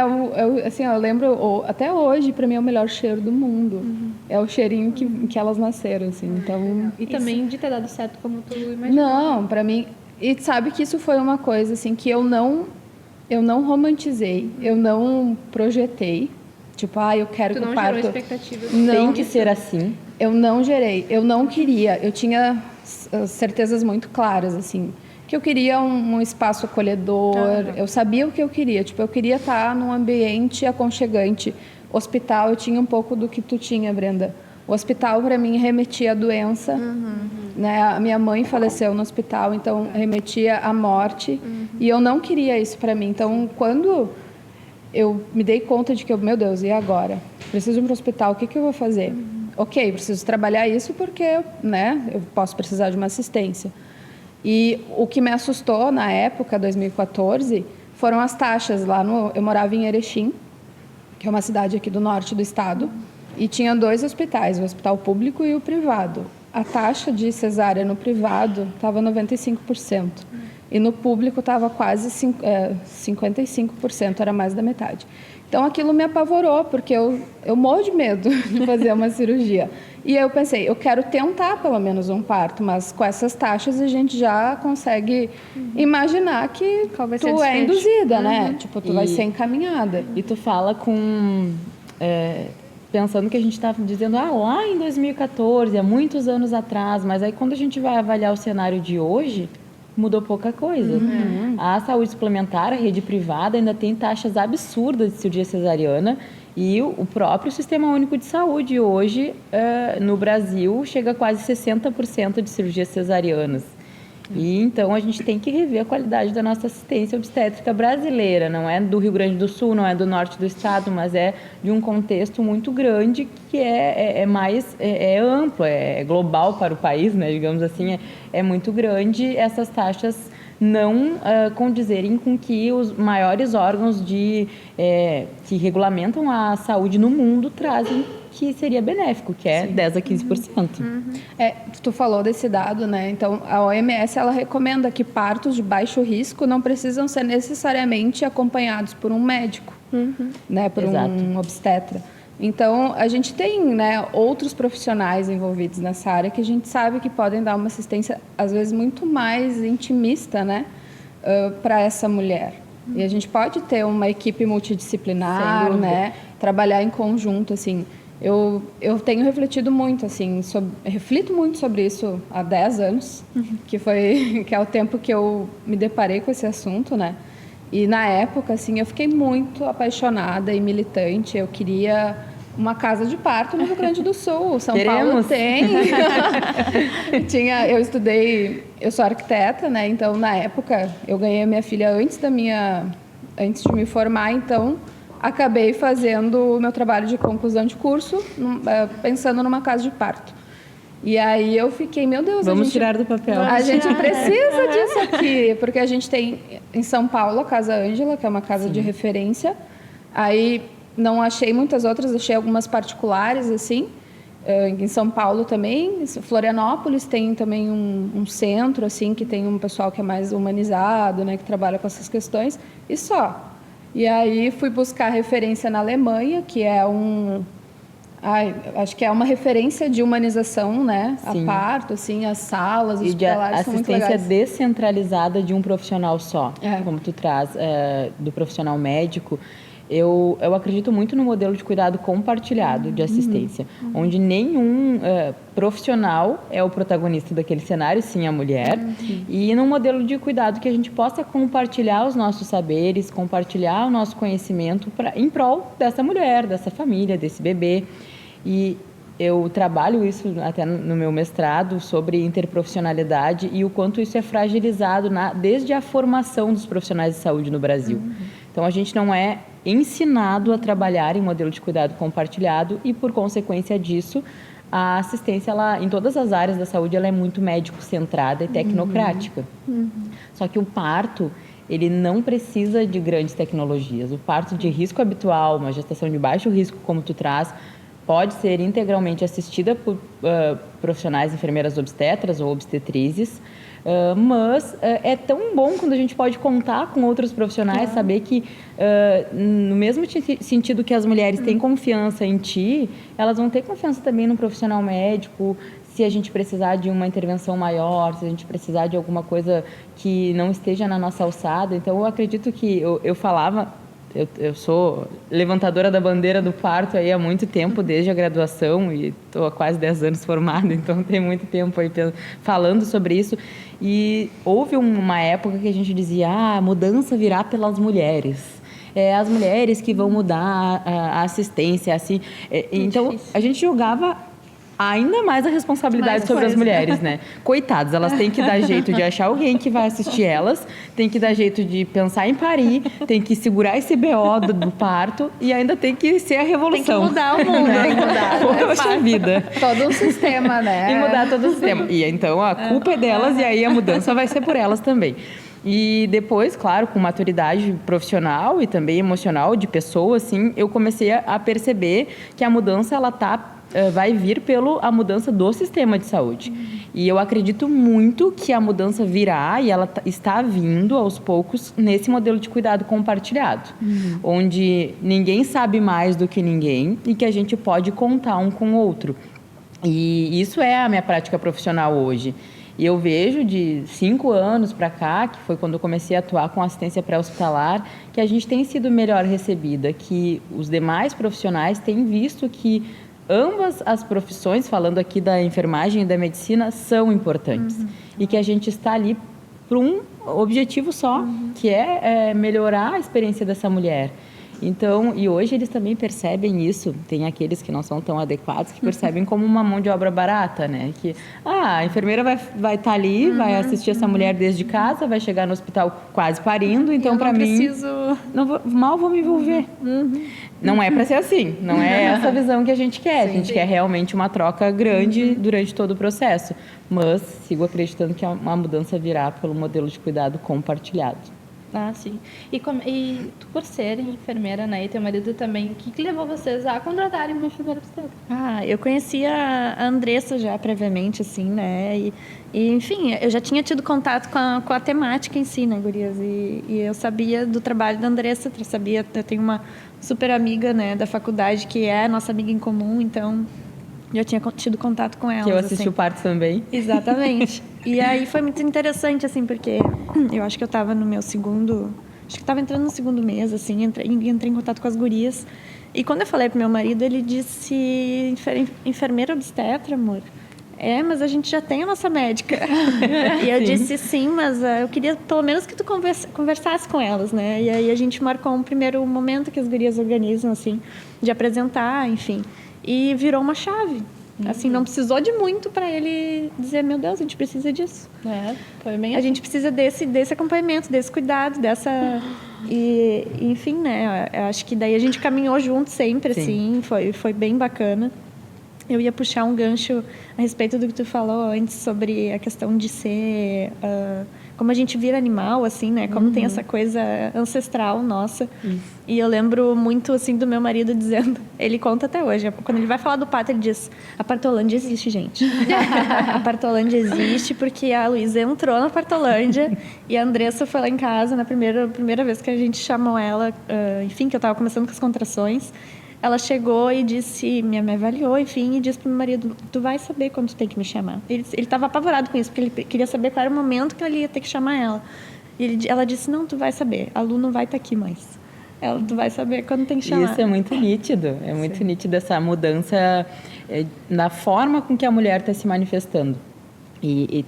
S1: assim, eu lembro até hoje, para mim é o melhor cheiro do mundo. É o cheirinho que elas nasceram, assim. Então,
S5: E também de ter dado certo como tu imaginou.
S1: não, para mim, e sabe que isso foi uma coisa assim que eu não romantizei, eu não projetei, tipo, eu quero
S5: Tu
S1: que
S5: não
S1: o parto
S5: gerou expectativas.
S4: Tem que ser assim.
S1: eu não gerei, eu não queria, eu tinha certezas muito claras, assim, que eu queria um espaço acolhedor, eu sabia o que eu queria, tipo, eu queria estar num ambiente aconchegante. Hospital, eu tinha um pouco do que tu tinha, Brenda. O hospital, para mim, remetia à doença, né? A minha mãe faleceu no hospital, então remetia à morte, e eu não queria isso para mim. Então, quando eu me dei conta de que, meu Deus, e agora? Preciso ir para o hospital, o que eu vou fazer? Ok, preciso trabalhar isso porque, né, eu posso precisar de uma assistência. E o que me assustou na época, 2014, foram as taxas lá eu morava em Erechim, que é uma cidade aqui do norte do estado, e tinha 2 hospitais, o hospital público e o privado. A taxa de cesárea no privado estava 95%, e no público estava quase 55%, era mais da metade. Então, aquilo me apavorou, porque eu morro de medo de fazer uma cirurgia. E eu pensei, eu quero tentar pelo menos um parto, mas com essas taxas a gente já consegue imaginar que tu é induzida, né? Tipo, tu vai ser encaminhada.
S4: E tu fala pensando que a gente estava dizendo, lá em 2014, há muitos anos atrás, mas aí quando a gente vai avaliar o cenário de hoje, mudou pouca coisa. A saúde suplementar, a rede privada, ainda tem taxas absurdas de cirurgia cesariana, e o próprio Sistema Único de Saúde hoje, no Brasil, chega a quase 60% de cirurgias cesarianas. E então a gente tem que rever a qualidade da nossa assistência obstétrica brasileira. Não é do Rio Grande do Sul, não é do norte do estado, mas é de um contexto muito grande que é mais amplo, é global para o país, né? Digamos assim, é muito grande essas taxas não condizerem com que os maiores órgãos que regulamentam a saúde no mundo trazem, que seria benéfico, que é 10 a 15%.
S1: Tu falou desse dado, né? Então, a OMS, ela recomenda que partos de baixo risco não precisam ser necessariamente acompanhados por um médico, né? Por um obstetra. Então, a gente tem, né, outros profissionais envolvidos nessa área que a gente sabe que podem dar uma assistência, às vezes, muito mais intimista, né, para essa mulher. E a gente pode ter uma equipe multidisciplinar, né, trabalhar em conjunto, assim. Eu tenho refletido muito, assim, reflito muito sobre isso há 10 anos, que é o tempo que eu me deparei com esse assunto, né? E na época, assim, eu fiquei muito apaixonada e militante. Eu queria uma casa de parto no Rio Grande do Sul. São Paulo tem. Eu sou arquiteta, né? Então, na época, eu ganhei a minha filha antes de me formar, então acabei fazendo o meu trabalho de conclusão de curso, pensando numa casa de parto. E aí eu fiquei, meu Deus,
S4: Vamos tirar do papel.
S1: A gente precisa disso aqui, porque a gente tem em São Paulo a Casa Ângela, que é uma casa de referência. Aí não achei muitas outras, achei algumas particulares, assim. Em São Paulo também, Florianópolis tem também um centro, assim, que tem um pessoal que é mais humanizado, né, que trabalha com essas questões, e só. E aí fui buscar referência na Alemanha, que é acho que é uma referência de humanização, né? Sim. A parto, assim, as salas, os hospitalares são muito legais.
S4: Assistência descentralizada de um profissional só, como tu traz, do profissional médico. Eu acredito muito no modelo de cuidado compartilhado de assistência, onde nenhum profissional é o protagonista daquele cenário, sim a mulher, e num modelo de cuidado que a gente possa compartilhar os nossos saberes, compartilhar o nosso conhecimento em prol dessa mulher, dessa família, desse bebê. E eu trabalho isso até no meu mestrado sobre interprofissionalidade e o quanto isso é fragilizado desde a formação dos profissionais de saúde no Brasil. Então, a gente não é ensinado a trabalhar em modelo de cuidado compartilhado e, por consequência disso, a assistência, ela, em todas as áreas da saúde, ela é muito médico-centrada e tecnocrática. Só que o parto, ele não precisa de grandes tecnologias. O parto de risco habitual, uma gestação de baixo risco, como tu traz, pode ser integralmente assistida por profissionais, enfermeiras obstetras ou obstetrizes, mas é tão bom quando a gente pode contar com outros profissionais, saber que, no mesmo sentido que as mulheres têm confiança em ti, elas vão ter confiança também no profissional médico, se a gente precisar de uma intervenção maior, se a gente precisar de alguma coisa que não esteja na nossa alçada. Então, eu acredito que eu falava... Eu sou levantadora da bandeira do parto aí há muito tempo, desde a graduação, e estou há quase 10 anos formada, então tem muito tempo aí falando sobre isso. E houve uma época que a gente dizia, a mudança virá pelas mulheres. As mulheres que vão mudar a assistência, assim. Então, a gente jogava ainda mais a responsabilidade sobre as mulheres, né? Coitadas, elas têm que dar jeito de achar alguém que vai assistir elas, tem que dar jeito de pensar em parir, tem que segurar esse BO do parto e ainda tem que ser a revolução.
S3: Tem que mudar o mundo,
S4: né? Poxa vida.
S1: Todo um sistema, né?
S4: E mudar todo o sistema. E então a culpa é delas e aí a mudança vai ser por elas também. E depois, claro, com maturidade profissional e também emocional de pessoa, assim, eu comecei a perceber que a mudança, ela vai vir pela mudança do sistema de saúde. E eu acredito muito que a mudança virá e ela está vindo aos poucos nesse modelo de cuidado compartilhado, onde ninguém sabe mais do que ninguém e que a gente pode contar um com o outro. E isso é a minha prática profissional hoje. E eu vejo de 5 anos para cá, que foi quando eu comecei a atuar com assistência pré-hospitalar, que a gente tem sido melhor recebida, que os demais profissionais têm visto que ambas as profissões, falando aqui da enfermagem e da medicina, são importantes. E que a gente está ali por um objetivo só, que é melhorar a experiência dessa mulher. Então, e hoje eles também percebem isso. Tem aqueles que não são tão adequados que percebem como uma mão de obra barata, né? Que a enfermeira vai estar ali, vai assistir essa mulher desde casa, vai chegar no hospital quase parindo, então para mim mal vou me envolver. Não é para ser assim, não é essa visão que a gente quer. A gente quer realmente uma troca grande durante todo o processo. Mas sigo acreditando que uma mudança virá pelo modelo de cuidado compartilhado.
S2: Ah, sim. E tu, por ser enfermeira, né, e teu marido também, o que levou vocês a contratarem uma enfermeira obstétrica?
S3: Eu conhecia a Andressa já previamente, assim, né, e enfim, eu já tinha tido contato com a temática em si, né, gurias, e eu sabia do trabalho da Andressa, eu tenho uma super amiga, né, da faculdade, que é a nossa amiga em comum, então já tinha tido contato com ela.
S4: Que eu assisti o parto também.
S3: Exatamente. E aí foi muito interessante, assim, porque eu acho que eu estava no meu segundo... Acho que estava entrando no segundo mês, assim, entrei em contato com as gurias. E quando eu falei pro meu marido, ele disse, enfermeira obstetra, amor? Mas a gente já tem a nossa médica. E eu disse, sim, mas eu queria pelo menos que tu conversasse com elas, né? E aí a gente marcou um primeiro momento que as gurias organizam, assim, de apresentar, enfim. E virou uma chave. Assim, não precisou de muito para ele dizer, meu Deus, a gente precisa disso.
S2: Foi bem
S3: a gente precisa desse acompanhamento, desse cuidado, dessa... E, enfim, né? Eu acho que daí a gente caminhou junto sempre, assim. Foi bem bacana. Eu ia puxar um gancho a respeito do que tu falou antes sobre a questão de ser... como a gente vira animal, assim, né? Como tem essa coisa ancestral nossa. E eu lembro muito, assim, do meu marido dizendo... Ele conta até hoje. Quando ele vai falar do parto, ele diz... A Partolândia existe, gente. A Partolândia existe porque a Luísa entrou na Partolândia e a Andressa foi lá em casa na primeira vez que a gente chamou ela... enfim, que eu estava começando com as contrações. Ela chegou e disse... Me avaliou, enfim, e disse pro meu marido... Tu vai saber quando tu tem que me chamar. Ele estava apavorado com isso, porque ele queria saber qual era o momento que ele ia ter que chamar ela. E ela disse... Não, tu vai saber. A Lu não vai estar aqui mais. Tu vai saber quando tem que chamar.
S4: Isso é muito nítido. É muito nítido essa mudança na forma com que a mulher está se manifestando. E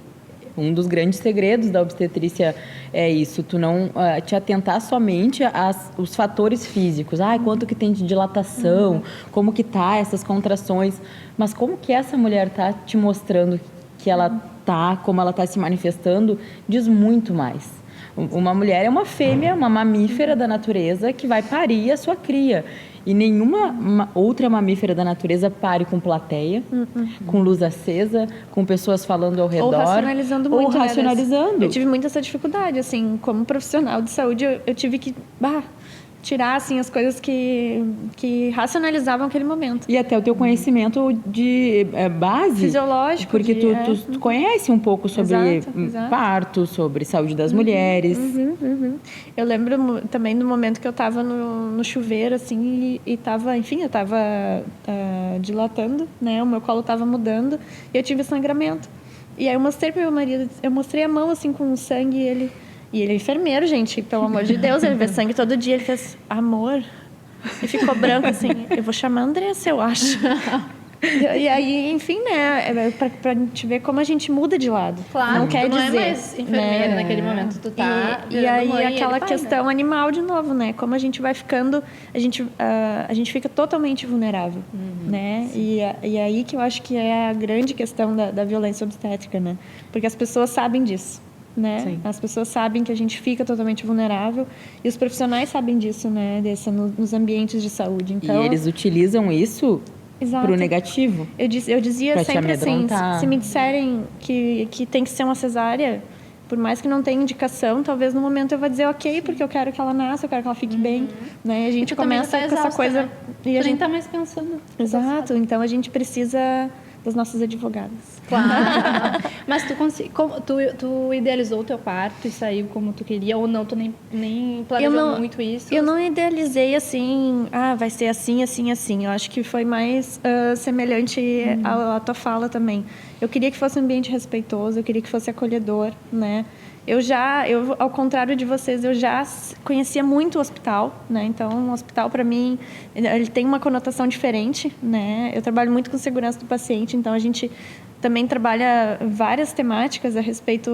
S4: um dos grandes segredos da obstetrícia é isso, tu não te atentar somente aos fatores físicos. Quanto que tem de dilatação, como que tá essas contrações, mas como que essa mulher tá te mostrando que ela tá, como ela tá se manifestando, diz muito mais. Uma mulher é uma fêmea, uma mamífera da natureza que vai parir a sua cria. E nenhuma outra mamífera da natureza pare com plateia, com luz acesa, com pessoas falando ao redor.
S3: Ou racionalizando muito.
S4: Ou racionalizando.
S3: Eu tive muito essa dificuldade, assim, como profissional de saúde, eu tive que tirar, assim, as coisas que racionalizavam aquele momento.
S4: E até o teu conhecimento de base.
S3: Fisiológico.
S4: Porque tu conhece um pouco sobre
S3: Exato.
S4: parto, sobre saúde das mulheres.
S3: Eu lembro também do momento que eu estava no chuveiro, assim, e estava, enfim, eu estava dilatando, né? O meu colo estava mudando e eu tive sangramento. E aí eu mostrei para meu marido, eu mostrei a mão, assim, com sangue e ele é enfermeiro, gente, pelo amor de Deus, ele vê sangue todo dia, ele fez, amor, e ficou branco, assim, eu vou chamar a Andressa, eu acho. E aí, enfim, né, pra gente ver como a gente muda de lado.
S2: Claro,
S3: não quer
S2: tu não
S3: dizer,
S2: é mais enfermeira
S3: né?
S2: naquele momento, tu tá
S3: E aí
S2: mãe,
S3: aquela
S2: ele pai,
S3: questão animal de novo, né? Como a gente vai ficando, a gente fica totalmente vulnerável, né? E aí que eu acho que é a grande questão da violência obstétrica, né? Porque as pessoas sabem disso, né?
S4: Sim.
S3: As pessoas sabem que a gente fica totalmente vulnerável e os profissionais sabem disso, né? Nos ambientes de saúde. Então,
S4: E eles utilizam isso
S3: exato.
S4: pro negativo.
S3: Eu dizia
S4: Pra te
S3: sempre assim,
S4: amedrontar.
S3: se me disserem que tem que ser uma cesárea, por mais que não tenha indicação, talvez no momento eu vou dizer ok, porque eu quero que ela nasça, eu quero que ela fique bem, né? E a gente
S2: tu também
S3: começa
S2: já tá
S3: com essa
S2: exausta,
S3: coisa...
S2: né?
S3: E
S2: Tu
S3: a
S2: nem
S3: gente...
S2: tá mais pensando.
S3: Exato, então a gente precisa das nossas advogadas.
S2: Claro. Mas tu idealizou o teu parto e saiu como tu queria, ou não, tu nem planejou muito isso?
S3: Eu não idealizei assim, vai ser assim, assim, assim. Eu acho que foi mais semelhante à tua fala também. Eu queria que fosse um ambiente respeitoso, eu queria que fosse acolhedor, né? Ao contrário de vocês, eu já conhecia muito o hospital, né? Então, o hospital, para mim, ele tem uma conotação diferente, né? Eu trabalho muito com segurança do paciente, então a gente também trabalha várias temáticas a respeito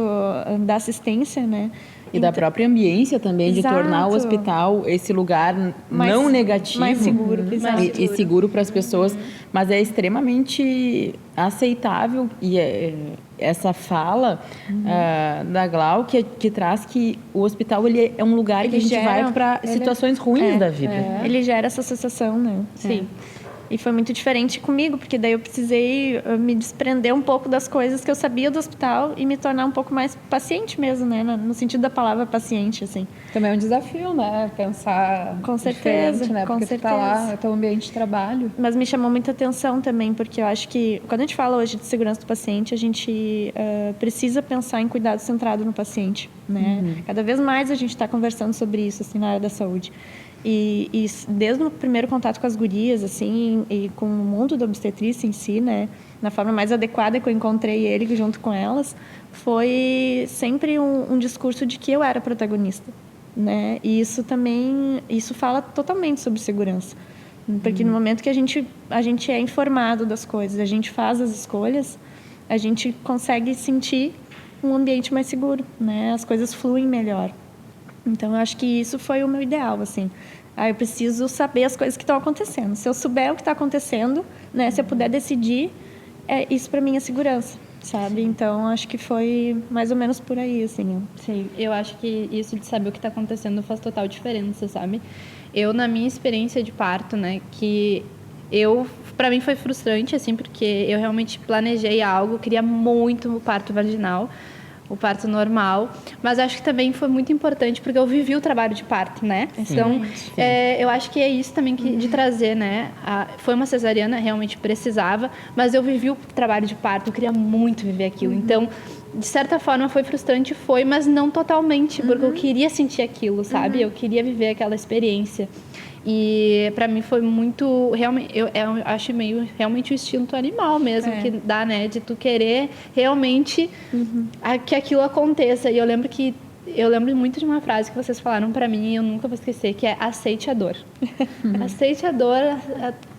S3: da assistência, né?
S4: E da própria ambiência também, de
S3: Exato.
S4: tornar o hospital esse lugar não negativo.
S3: mais seguro,
S4: E seguro para as pessoas. Mas é extremamente aceitável e essa fala da Glau que traz que o hospital ele é um lugar que a gente vai para situações ruins da vida.
S3: Ele gera essa associação, né?
S2: Sim.
S3: E foi muito diferente comigo, porque daí eu precisei me desprender um pouco das coisas que eu sabia do hospital e me tornar um pouco mais paciente mesmo, né? No sentido da palavra paciente, assim.
S1: Também é um desafio, né? Pensar
S3: Com certeza,
S1: diferente, né?
S3: com
S1: Porque tu tá lá,
S3: certeza.
S1: é teu ambiente de trabalho.
S3: Mas me chamou muita atenção também, porque eu acho que quando a gente fala hoje de segurança do paciente, a gente precisa pensar em cuidado centrado no paciente, né? Cada vez mais a gente está conversando sobre isso, assim, na área da saúde. E desde o primeiro contato com as gurias, assim, e com o mundo da obstetrícia em si, né, na forma mais adequada que eu encontrei ele junto com elas, foi sempre um discurso de que eu era protagonista, né? E isso fala totalmente sobre segurança. Porque no momento que a gente é informado das coisas, a gente faz as escolhas, a gente consegue sentir um ambiente mais seguro, né? As coisas fluem melhor. Então, eu acho que isso foi o meu ideal, assim. Eu preciso saber as coisas que estão acontecendo. Se eu souber o que está acontecendo, né, se eu puder decidir, isso para mim é segurança, sabe? Então, acho que foi mais ou menos por aí, assim.
S2: Sim, eu acho que isso de saber o que está acontecendo faz total diferença, sabe? Eu, na minha experiência de parto, né, para mim foi frustrante, assim, porque eu realmente planejei algo, queria muito o parto vaginal, o parto normal, mas acho que também foi muito importante porque eu vivi o trabalho de parto, né? Então, eu acho que é isso também de trazer, né? Foi uma cesariana, realmente precisava, mas eu vivi o trabalho de parto, eu queria muito viver aquilo. Então, de certa forma foi frustrante, mas não totalmente, porque eu queria sentir aquilo, sabe? Eu queria viver aquela experiência. E para mim foi muito, realmente, eu acho meio realmente o instinto animal mesmo que dá, né, de tu querer realmente que aquilo aconteça. E eu lembro muito de uma frase que vocês falaram para mim e eu nunca vou esquecer, que é aceite a dor. Aceite a dor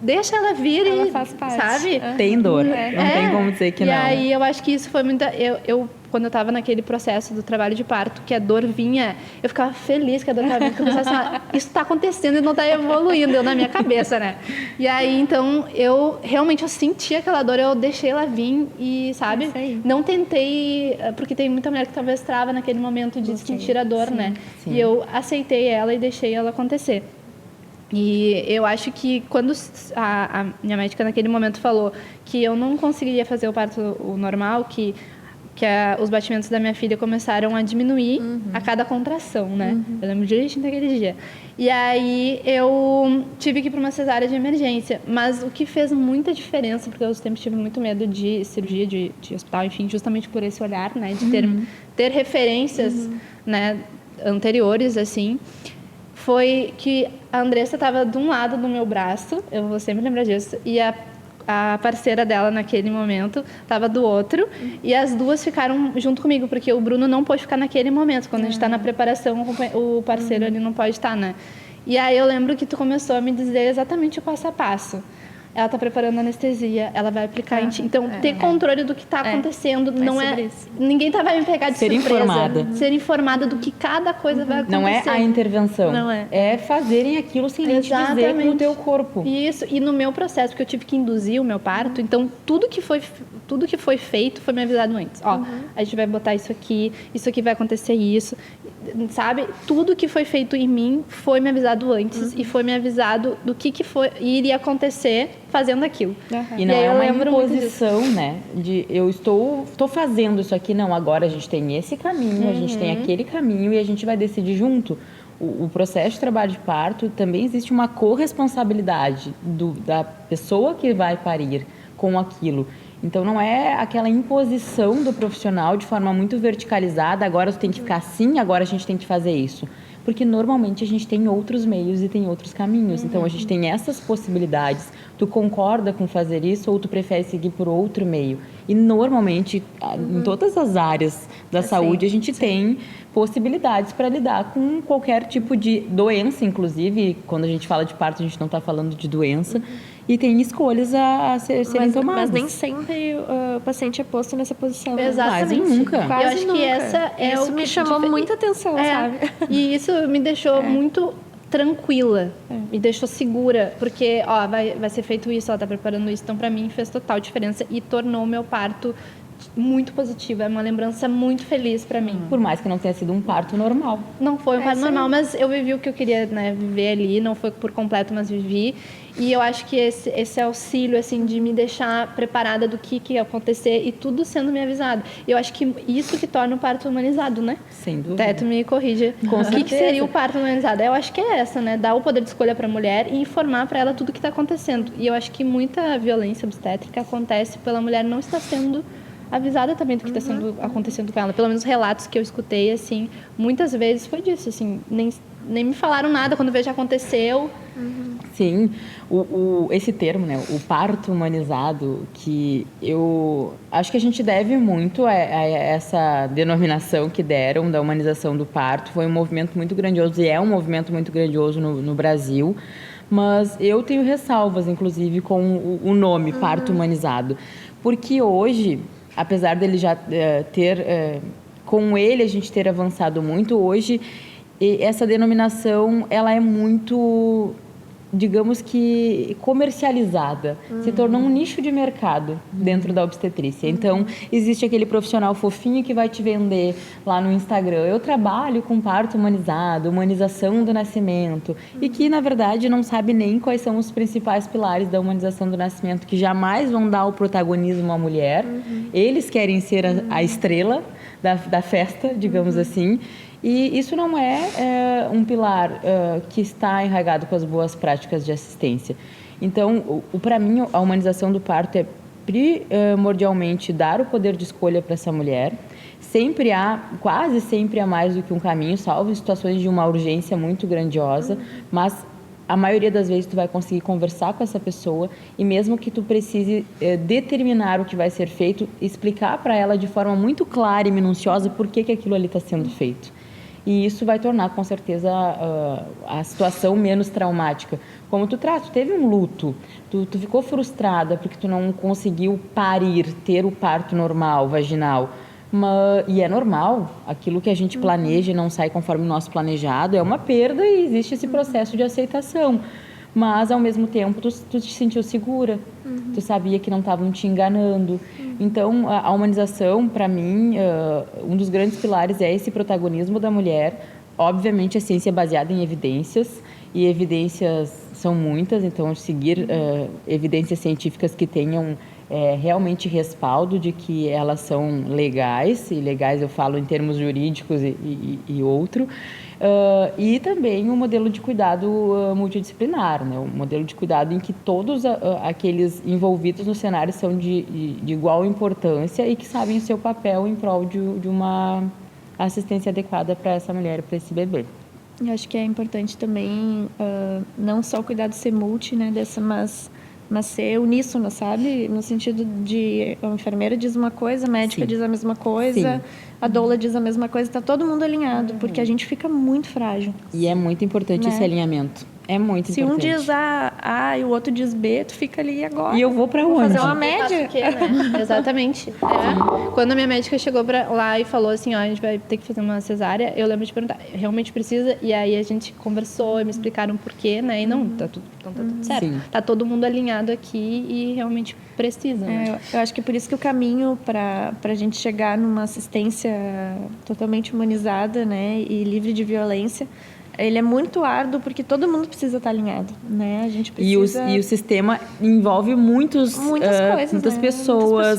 S2: deixa ela vir
S3: Ela
S2: e,
S3: faz parte.
S2: sabe?
S4: Tem dor, não tem como dizer que
S2: e
S4: não.
S2: E aí eu acho que isso foi muita... Quando eu estava naquele processo do trabalho de parto, que a dor vinha, eu ficava feliz que a dor estava vindo, porque eu pensava assim, isso está acontecendo e não está evoluindo, na minha cabeça, né? E aí, então, eu senti aquela dor, eu deixei ela vir e, sabe? Não tentei, porque tem muita mulher que talvez trava naquele momento de sentir a dor, né?
S4: Sim.
S2: E eu aceitei ela e deixei ela acontecer. E eu acho que quando a minha médica naquele momento falou que eu não conseguiria fazer o parto normal, que os batimentos da minha filha começaram a diminuir a cada contração, né? Eu lembro direitinho daquele dia. E aí eu tive que ir para uma cesárea de emergência. Mas o que fez muita diferença, porque eu sempre tive muito medo de cirurgia, de hospital, enfim, justamente por esse olhar, né? De ter referências, né, anteriores, assim, foi que a Andressa estava de um lado do meu braço, eu vou sempre lembrar disso, e a parceira dela naquele momento estava do outro, e as duas ficaram junto comigo, porque o Bruno não pôde ficar naquele momento. Quando a gente está na preparação, o parceiro ali não pode estar, né? E aí eu lembro que tu começou a me dizer exatamente o passo a passo. Ela está preparando a anestesia, ela vai aplicar em ti. Então, ter controle do que está acontecendo, não é... Isso. Ninguém vai me pegar de
S4: Ser
S2: surpresa.
S4: Informada.
S2: Ser informada do que cada coisa vai acontecer.
S4: Não é a intervenção.
S3: Não é.
S4: É fazerem aquilo sem nem te dizer com o teu corpo.
S2: Isso. E no meu processo, porque eu tive que induzir o meu parto, então tudo que foi feito foi me avisado antes. Ó, a gente vai botar isso aqui vai acontecer isso. Sabe? Tudo que foi feito em mim foi me avisado antes e foi me avisado do que iria acontecer fazendo aquilo.
S4: E não é uma imposição, né? De eu estou fazendo isso aqui, não. Agora a gente tem esse caminho, a gente tem aquele caminho e a gente vai decidir junto. O processo de trabalho de parto também existe uma corresponsabilidade da pessoa que vai parir com aquilo. Então, não é aquela imposição do profissional de forma muito verticalizada, agora tu tem que ficar assim, agora a gente tem que fazer isso. Porque, normalmente, a gente tem outros meios e tem outros caminhos. Então, a gente tem essas possibilidades. Tu concorda com fazer isso ou tu prefere seguir por outro meio? E, normalmente, em todas as áreas da saúde, a gente tem possibilidades para lidar com qualquer tipo de doença, inclusive, quando a gente fala de parto, a gente não está falando de doença. E tem escolhas a serem tomadas.
S3: Mas nem sempre o paciente é posto nessa posição.
S2: Exatamente.
S4: Quase nunca.
S2: Eu acho que essa é
S3: isso
S2: o
S3: me
S2: que
S3: chamou muita atenção, sabe?
S2: E isso me deixou muito tranquila, me deixou segura, porque vai ser feito isso, ela está preparando isso. Então, para mim, fez total diferença e tornou o meu parto muito positivo. É uma lembrança muito feliz para mim.
S4: Por mais que não tenha sido um parto normal.
S2: Não foi um parto normal, mas eu vivi o que eu queria, né, viver ali. Não foi por completo, mas vivi. E eu acho que esse auxílio, assim, de me deixar preparada do que ia acontecer e tudo sendo me avisado. E eu acho que isso que torna o parto humanizado, né?
S4: Sem dúvida.
S2: Até tu me corrige. O que seria o parto humanizado? Eu acho que é essa, né? Dar o poder de escolha para a mulher e informar para ela tudo o que está acontecendo. E eu acho que muita violência obstétrica acontece pela mulher não estar sendo avisada também do que está acontecendo com ela. Pelo menos relatos que eu escutei, assim, muitas vezes foi disso, assim, nem me falaram nada quando vejo aconteceu.
S4: Sim, esse termo, né, o parto humanizado, que eu acho que a gente deve muito a essa denominação que deram da humanização do parto. Foi um movimento muito grandioso e é um movimento muito grandioso no Brasil, mas eu tenho ressalvas, inclusive, com o nome parto humanizado, porque hoje, apesar dele já com ele a gente ter avançado muito, hoje essa denominação ela é muito, digamos que, comercializada. Se tornou um nicho de mercado dentro da obstetrícia. Então, existe aquele profissional fofinho que vai te vender lá no Instagram: eu trabalho com parto humanizado, humanização do nascimento, e que, na verdade, não sabe nem quais são os principais pilares da humanização do nascimento, que jamais vão dar o protagonismo à mulher. Eles querem ser a estrela da festa, digamos assim. E isso não é um pilar que está enraizado com as boas práticas de assistência. Então, para mim, a humanização do parto é primordialmente dar o poder de escolha para essa mulher. Quase sempre há mais do que um caminho, salvo em situações de uma urgência muito grandiosa, mas a maioria das vezes tu vai conseguir conversar com essa pessoa e mesmo que tu precise determinar o que vai ser feito, explicar para ela de forma muito clara e minuciosa por que aquilo ali está sendo feito. E isso vai tornar, com certeza, a situação menos traumática. Como tu teve um luto, tu ficou frustrada porque tu não conseguiu ter o parto normal, vaginal. E é normal, aquilo que a gente planeja e não sai conforme o nosso planejado é uma perda e existe esse processo de aceitação. Mas, ao mesmo tempo, tu te sentiu segura, tu sabia que não estavam te enganando. Então, a humanização, para mim, um dos grandes pilares é esse protagonismo da mulher. Obviamente, a ciência é baseada em evidências, e evidências são muitas, então, seguir evidências científicas que tenham realmente respaldo de que elas são legais, e legais eu falo em termos jurídicos e outro, e também um modelo de cuidado multidisciplinar, né? Um modelo de cuidado em que todos aqueles envolvidos no cenário são de igual importância e que sabem o seu papel em prol de uma assistência adequada para essa mulher e para esse bebê.
S3: Eu acho que é importante também não só o cuidado ser multi, né, mas ser uníssono, sabe? No sentido de a enfermeira diz uma coisa, a médica
S4: Sim.
S3: diz a mesma coisa,
S4: Sim.
S3: a doula diz a mesma coisa, está todo mundo alinhado, porque a gente fica muito frágil.
S4: E é muito importante, né, esse alinhamento. É muito
S3: Se
S4: importante.
S3: um diz A e o outro diz B, tu fica ali agora.
S4: E eu vou para onde?
S3: Fazer uma média.
S2: O quê, né? Exatamente. Quando a minha médica chegou lá e falou assim, ó, a gente vai ter que fazer uma cesárea, eu lembro de perguntar, realmente precisa? E aí a gente conversou e me explicaram por quê, né? E não, tá tudo certo.
S4: Sim.
S2: Tá todo mundo alinhado aqui e realmente precisa, né?
S3: Eu acho que por isso que o caminho para a gente chegar numa assistência totalmente humanizada, né, e livre de violência, ele é muito árduo porque todo mundo precisa estar alinhado, né? A gente precisa...
S4: E o sistema envolve muitas
S3: coisas,
S4: muitas
S3: né?
S4: pessoas,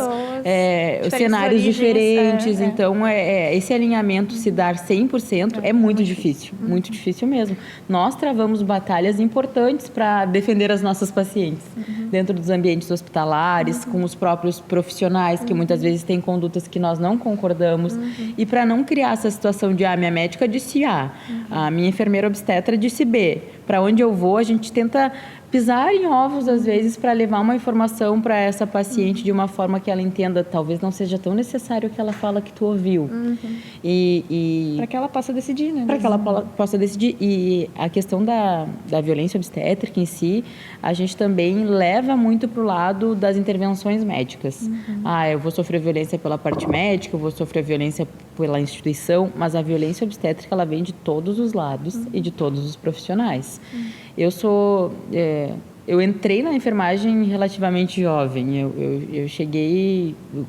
S4: cenários
S3: origens,
S4: diferentes. Então, esse alinhamento se dar 100% é muito difícil. Muito difícil mesmo. Nós travamos batalhas importantes para defender as nossas pacientes dentro dos ambientes hospitalares, com os próprios profissionais, que muitas vezes têm condutas que nós não concordamos. E para não criar essa situação de, minha médica disse A, a minha enfermeira obstetra disse B. Para onde eu vou, a gente tenta pisar em ovos, às vezes, para levar uma informação para essa paciente de uma forma que ela entenda, talvez não seja tão necessário que ela fala que tu ouviu.
S3: Para que ela possa decidir, né?
S4: Para que ela possa decidir. E a questão da violência obstétrica em si, a gente também leva muito para o lado das intervenções médicas. Eu vou sofrer violência pela parte médica, eu vou sofrer violência pela instituição, mas a violência obstétrica, ela vem de todos os lados e de todos os profissionais. Eu entrei na enfermagem relativamente jovem. Eu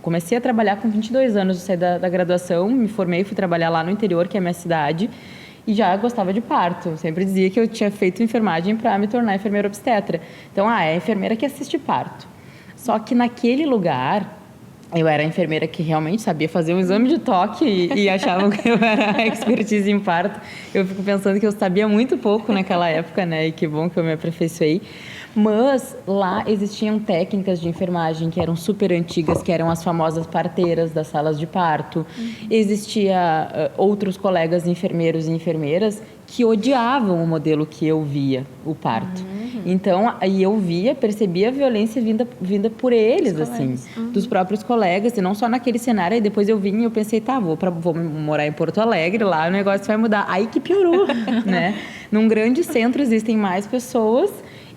S4: comecei a trabalhar com 22 anos, eu saí da graduação, me formei, fui trabalhar lá no interior, que é a minha cidade, e já gostava de parto. Eu sempre dizia que eu tinha feito enfermagem para me tornar enfermeira obstetra. Então, é a enfermeira que assiste parto. Só que naquele lugar, eu era a enfermeira que realmente sabia fazer um exame de toque e achavam que eu era expertise em parto. Eu fico pensando que eu sabia muito pouco naquela época, né? E que bom que eu me aperfeiçoei. Mas lá existiam técnicas de enfermagem que eram super antigas, que eram as famosas parteiras das salas de parto. Existia outros colegas enfermeiros e enfermeiras que odiavam o modelo que eu via, o parto. Então, aí eu percebia a violência vinda por eles, assim, dos próprios colegas, e não só naquele cenário. Aí depois eu vim e eu pensei, vou morar em Porto Alegre, lá o negócio vai mudar. Aí que piorou, né? Num grande centro existem mais pessoas,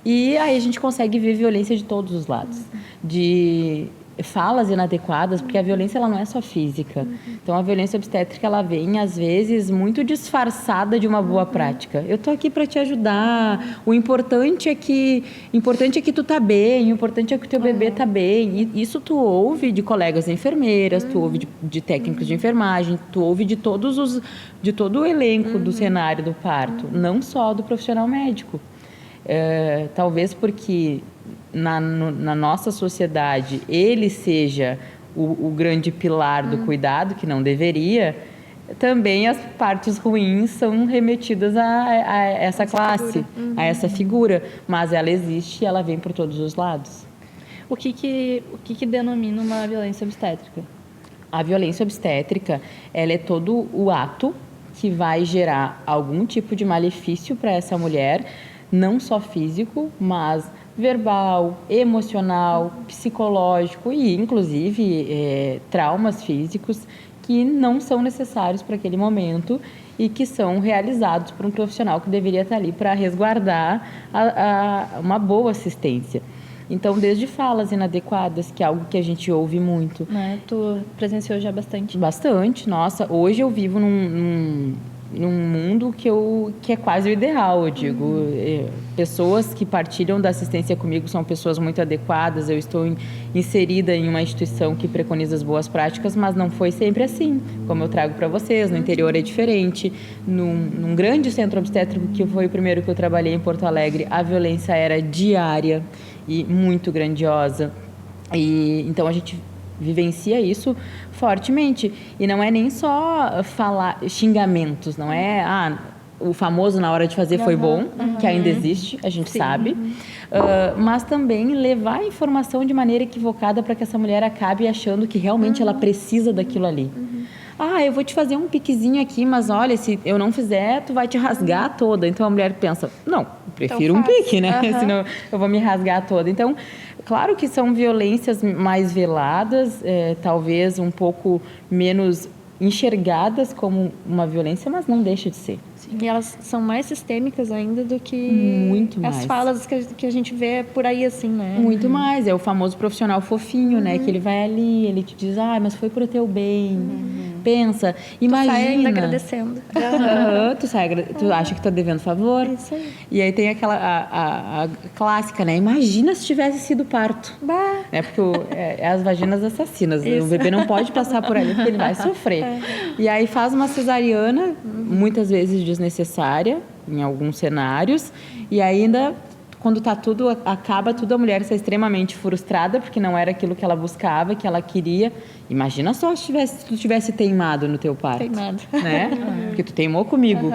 S4: e aí a gente consegue ver violência de todos os lados. De falas inadequadas, porque a violência ela não é só física. Então a violência obstétrica ela vem às vezes muito disfarçada de uma boa prática. Eu tô aqui para te ajudar. O importante é que tu tá bem, o importante é que o teu bebê tá bem. E isso tu ouve de colegas enfermeiras, tu ouve de técnicos de enfermagem, tu ouve de todo o elenco do cenário do parto, não só do profissional médico. Talvez porque na nossa sociedade ele seja o grande pilar do cuidado, que não deveria, também as partes ruins são remetidas a essa classe, a essa figura, mas ela existe e ela vem por todos os lados.
S2: O que denomina uma violência obstétrica?
S4: A violência obstétrica, ela é todo o ato que vai gerar algum tipo de malefício para essa mulher, não só físico, mas verbal, emocional, psicológico e, inclusive, traumas físicos que não são necessários para aquele momento e que são realizados por um profissional que deveria estar ali para resguardar uma boa assistência. Então, desde falas inadequadas, que é algo que a gente ouve muito.
S2: Né? Tu presenciou já bastante?
S4: Bastante, nossa. Hoje eu vivo num mundo que é quase o ideal, eu digo. Pessoas que partilham da assistência comigo são pessoas muito adequadas. Eu estou inserida em uma instituição que preconiza as boas práticas, mas não foi sempre assim, como eu trago para vocês. No interior é diferente. Num grande centro obstétrico, que foi o primeiro que eu trabalhei em Porto Alegre, a violência era diária e muito grandiosa. E então a gente vivencia isso fortemente. E não é nem só falar xingamentos, não é o famoso na hora de fazer foi bom, que ainda existe, a gente sabe, mas também levar a informação de maneira equivocada para que essa mulher acabe achando que realmente ela precisa daquilo ali. Eu vou te fazer um piquezinho aqui, mas olha, se eu não fizer, tu vai te rasgar toda. Então a mulher pensa, não, prefiro um pique, né? Senão eu vou me rasgar toda. Então, claro que são violências mais veladas, talvez um pouco menos enxergadas como uma violência, mas não deixa de ser.
S3: Sim, e elas são mais sistêmicas ainda do que
S4: muito mais.
S3: As falas que a gente vê por aí, assim, né?
S4: Muito mais. É o famoso profissional fofinho, né? Que ele vai ali, ele te diz, mas foi pro teu bem. Pensa, imagina.
S3: Tu sai ainda agradecendo.
S4: Tu acha que tá devendo favor?
S3: Isso aí.
S4: E aí tem aquela a clássica, né? Imagina se tivesse sido parto. Né? Porque é as vaginas assassinas. Isso. O bebê não pode passar por ali porque ele vai sofrer. E aí faz uma cesariana, muitas vezes desnecessária, em alguns cenários, e ainda, quando tá tudo, acaba tudo, a mulher está extremamente frustrada, porque não era aquilo que ela buscava, que ela queria. Imagina só se tu tivesse teimado no teu parto.
S3: Teimado.
S4: Né? Porque tu teimou comigo.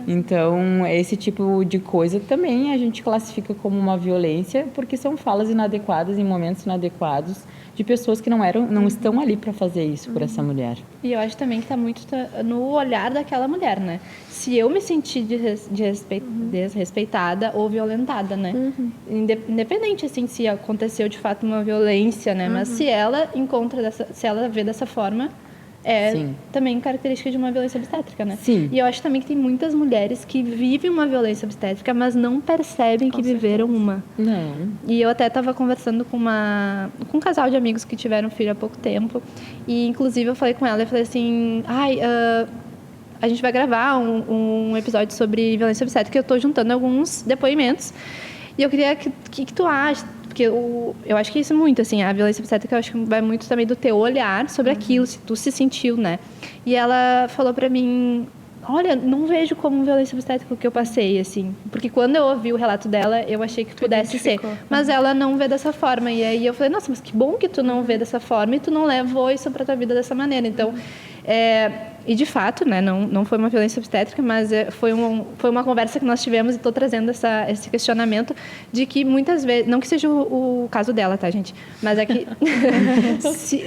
S4: Então, esse tipo de coisa também a gente classifica como uma violência, porque são falas inadequadas em momentos inadequados de pessoas que não estão ali para fazer isso por essa mulher.
S2: E eu acho também que está muito no olhar daquela mulher, né? Se eu me sentir desrespeitada ou violentada, né? Independente, assim, se aconteceu de fato uma violência, né? Mas se ela se ela vê dessa forma, também característica de uma violência obstétrica, né?
S4: Sim.
S2: E eu acho também que tem muitas mulheres que vivem uma violência obstétrica, mas não percebem que viveram uma.
S4: Não.
S2: E eu até estava conversando com um casal de amigos que tiveram filho há pouco tempo. E, inclusive, eu falei com ela, eu falei assim, a gente vai gravar um episódio sobre violência obstétrica, eu estou juntando alguns depoimentos. E eu queria que tu acha, porque eu acho que isso muito, assim, a violência obstétrica, eu acho que vai muito também do teu olhar sobre aquilo, se tu se sentiu, né? E ela falou pra mim, olha, não vejo como violência obstétrica o que eu passei, assim. Porque quando eu ouvi o relato dela, eu achei que pudesse ser. Mas ela não vê dessa forma. E aí eu falei, nossa, mas que bom que tu não vê dessa forma e tu não levou isso pra tua vida dessa maneira. Então, e de fato, né, não foi uma violência obstétrica, mas foi uma conversa que nós tivemos e estou trazendo esse questionamento de que muitas vezes, não que seja o caso dela, tá, gente? Mas é que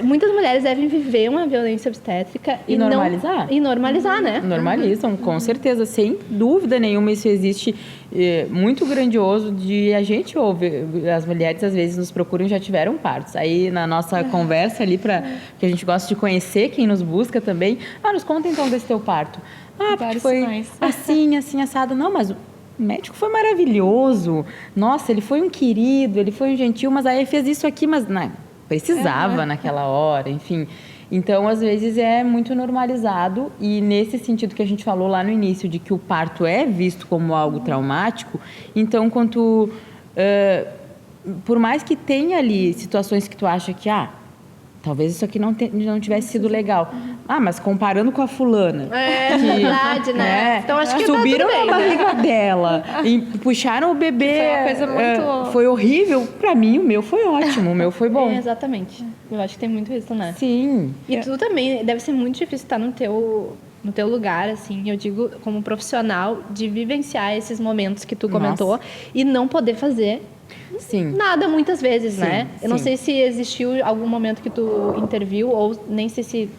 S2: muitas mulheres devem viver uma violência obstétrica
S4: e normalizar.
S2: E normalizar, né?
S4: Normalizam, com certeza, sem dúvida nenhuma, isso existe muito grandioso de a gente ouve. As mulheres às vezes nos procuram e já tiveram partos. Aí na nossa conversa ali, que a gente gosta de conhecer quem nos busca também, nos conta então desse teu parto. Porque foi assim, assado. Não, mas o médico foi maravilhoso. Nossa, ele foi um querido, ele foi um gentil, mas aí fez isso aqui, mas não, precisava naquela hora, enfim. Então, às vezes, é muito normalizado e nesse sentido que a gente falou lá no início, de que o parto é visto como algo traumático, então, quando por mais que tenha ali situações que tu acha que, talvez isso aqui não tivesse sido legal. Mas comparando com a fulana.
S2: Verdade, né? Então, acho que
S4: subiram
S2: tá tudo bem,
S4: na barriga dela e puxaram o bebê.
S3: Foi uma coisa muito...
S4: foi horrível. Pra mim, o meu foi ótimo. O meu foi bom.
S2: Exatamente. Eu acho que tem muito isso, né?
S4: Sim.
S2: E tu também, deve ser muito difícil estar no teu lugar, assim, eu digo, como profissional, de vivenciar esses momentos que tu comentou e não poder fazer nada muitas vezes, né? Eu não sei se existiu algum momento que tu interviu ou nem sei se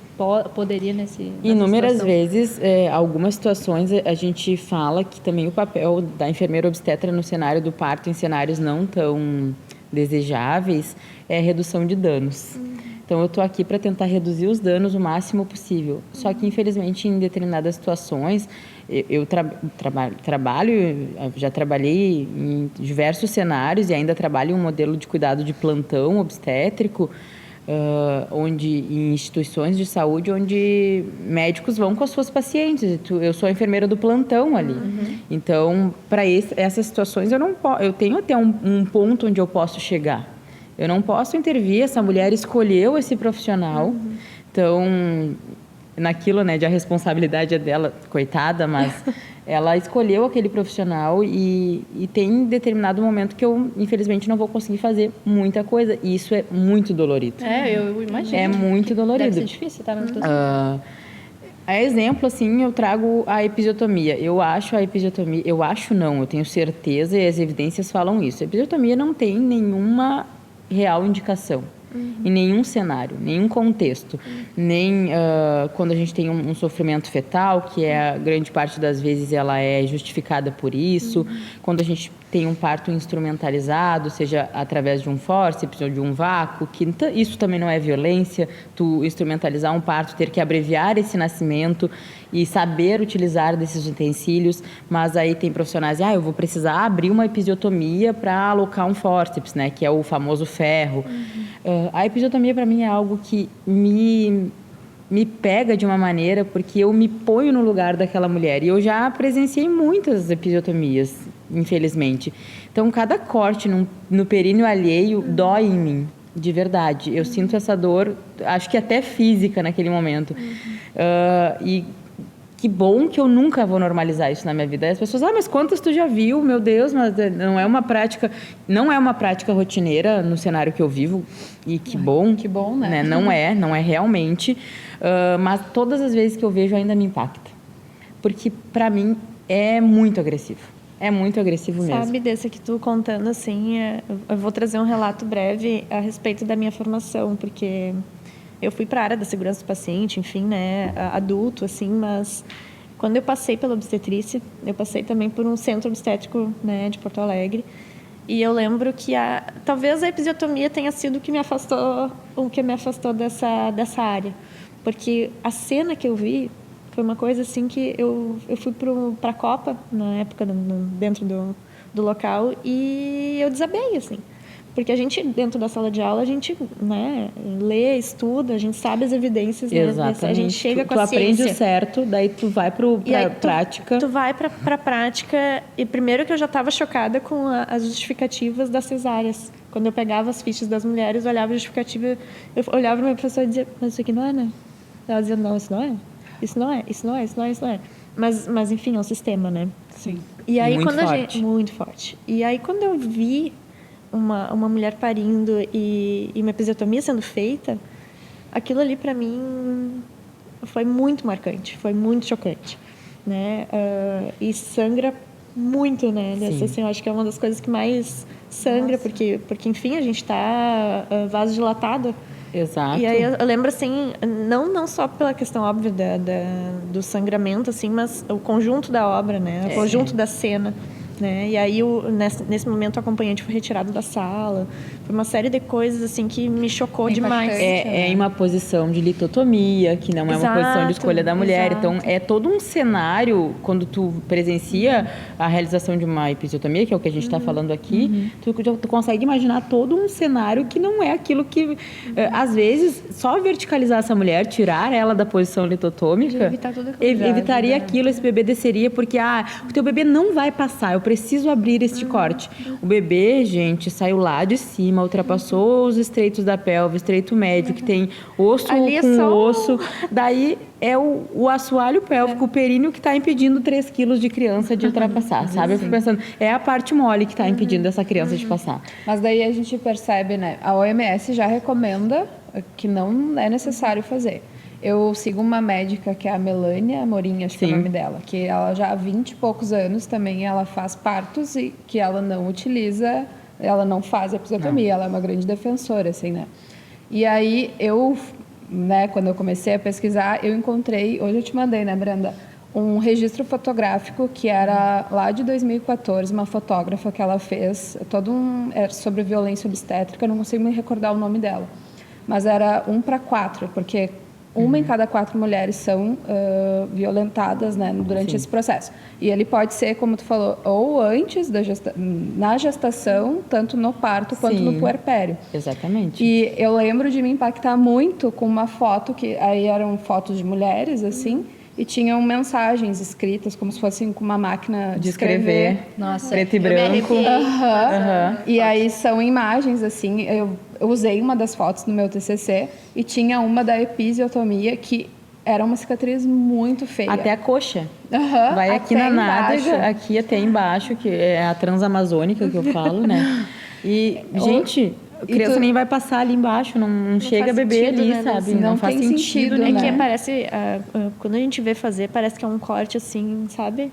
S2: poderia nessa
S4: Inúmeras
S2: situação.
S4: vezes, algumas situações a gente fala que também o papel da enfermeira obstetra no cenário do parto, em cenários não tão desejáveis, é a redução de danos. Então, eu estou aqui para tentar reduzir os danos o máximo possível. Só que, infelizmente, em determinadas situações, eu trabalho, já trabalhei em diversos cenários e ainda trabalho em um modelo de cuidado de plantão obstétrico, onde em instituições de saúde onde médicos vão com as suas pacientes. Eu sou a enfermeira do plantão ali. Então, para essas situações, eu tenho até um ponto onde eu posso chegar. Eu não posso intervir, essa mulher escolheu esse profissional. Então, naquilo, né, de a responsabilidade é dela, coitada, mas ela escolheu aquele profissional e tem determinado momento que eu, infelizmente, não vou conseguir fazer muita coisa. E isso é muito dolorido.
S2: Eu imagino.
S4: É muito dolorido.
S2: Deve ser difícil, tá?
S4: A exemplo, assim, eu trago a episiotomia. Eu tenho certeza e as evidências falam isso. A episiotomia não tem nenhuma real indicação. Em nenhum cenário, nenhum contexto, nem quando a gente tem um sofrimento fetal, que a grande parte das vezes ela é justificada por isso, quando a gente tem um parto instrumentalizado, seja através de um fórceps ou de um vácuo, que isso também não é violência, tu instrumentalizar um parto, ter que abreviar esse nascimento e saber utilizar desses utensílios, mas aí tem profissionais, eu vou precisar abrir uma episiotomia para alocar um fórceps, né, que é o famoso ferro. A episiotomia para mim é algo que me pega de uma maneira porque eu me ponho no lugar daquela mulher e eu já presenciei muitas episiotomias, infelizmente. Então, cada corte no períneo alheio dói em mim, de verdade. Eu sinto essa dor, acho que até física naquele momento. E que bom que eu nunca vou normalizar isso na minha vida. As pessoas, mas quantas tu já viu? Meu Deus, mas não é uma prática rotineira no cenário que eu vivo. E que bom.
S1: Que bom, né?
S4: Não é realmente. Mas todas as vezes que eu vejo ainda me impacta. Porque, para mim, é muito agressivo. É muito agressivo mesmo.
S3: Sabe, desse que tu contando, assim, eu vou trazer um relato breve a respeito da minha formação, porque eu fui para a área da segurança do paciente, enfim, né, adulto, assim, mas quando eu passei pela obstetrícia, eu passei também por um centro obstétrico, né, de Porto Alegre, e eu lembro que talvez a episiotomia tenha sido o que me afastou dessa área, porque a cena que eu vi foi uma coisa assim que eu fui para a Copa, na época, dentro do local, e eu desabei, assim. Porque a gente, dentro da sala de aula, a gente, né, lê, estuda, a gente sabe as evidências.
S4: Exatamente.
S3: Né, a gente chega com a ciência.
S4: Tu aprende o certo, daí tu vai para a prática.
S3: Tu vai para a prática, e primeiro que eu já estava chocada com as justificativas das cesáreas. Quando eu pegava as fichas das mulheres, olhava a justificativa, eu olhava para minha professora e dizia, mas isso aqui não é, né? Ela dizia, não, isso não é. Isso não é, isso não é, isso não é, isso não é. Mas enfim, é um sistema, né?
S1: Sim.
S3: E aí,
S4: muito forte.
S3: Muito forte. E aí, quando eu vi uma mulher parindo e uma episiotomia sendo feita, aquilo ali, para mim, foi muito marcante, foi muito chocante, né? E sangra muito, né? Assim, eu acho que é uma das coisas que mais sangra, porque enfim, a gente está vasodilatado.
S4: Exato.
S3: E aí eu lembro, assim, não só pela questão óbvia do sangramento, assim, mas o conjunto da obra, né? O conjunto da cena, né? E aí, nesse momento, o acompanhante foi retirado da sala. Foi uma série de coisas, assim, que me chocou demais.
S4: É em uma posição de litotomia, que não é uma posição de escolha da mulher.
S3: Exato.
S4: Então, é todo um cenário, quando tu presencia a realização de uma episiotomia, que é o que a gente está falando aqui, tu consegue imaginar todo um cenário que não é aquilo que, às vezes, só verticalizar essa mulher, tirar ela da posição litotômica, evitaria aquilo, esse bebê desceria, porque o teu bebê não vai passar, eu preciso abrir este corte. O bebê, gente, saiu lá de cima, ultrapassou os estreitos da pelve, estreito médio, que tem osso
S3: ali
S4: com osso. Daí é o assoalho pélvico, o períneo que está impedindo 3 quilos de criança de ultrapassar, sabe? Eu fico pensando, é a parte mole que está impedindo essa criança de passar.
S1: Mas daí a gente percebe, né? A OMS já recomenda que não é necessário fazer. Eu sigo uma médica que é a Melânia Amorim, acho que é o nome dela, que ela já há 20 e poucos anos também ela faz partos e que ela não utiliza, ela não faz episiotomia, ela é uma grande defensora, assim, né? E aí né, quando eu comecei a pesquisar, eu encontrei, hoje eu te mandei, né, Brenda, um registro fotográfico que era lá de 2014, uma fotógrafa que ela fez, sobre violência obstétrica, eu não consigo me recordar o nome dela. mas era 1 para 4, porque uma em cada 4 mulheres são violentadas, né, durante esse processo. E ele pode ser, como tu falou, ou antes na gestação, tanto no parto quanto no puerpério.
S4: Exatamente.
S1: E eu lembro de me impactar muito com uma foto, que aí eram fotos de mulheres, assim, e tinham mensagens escritas, como se fossem com uma máquina de escrever.
S2: Nossa,
S4: Preto e
S2: eu me
S4: branco.
S2: arrepiei.
S1: E aí são imagens, assim, eu usei uma das fotos no meu TCC e tinha uma da episiotomia que era uma cicatriz muito feia.
S4: Até a coxa. Vai aqui
S1: até
S4: na nádega,
S1: embaixo.
S4: aqui até embaixo, que é a transamazônica que eu falo, né? E, gente, a criança nem vai passar ali embaixo, não chega a beber
S3: sentido,
S4: ali,
S3: né?
S4: sabe?
S1: Não
S4: faz
S1: tem sentido,
S3: É
S1: né?
S3: que parece, quando a gente vê fazer, parece que é um corte assim, sabe?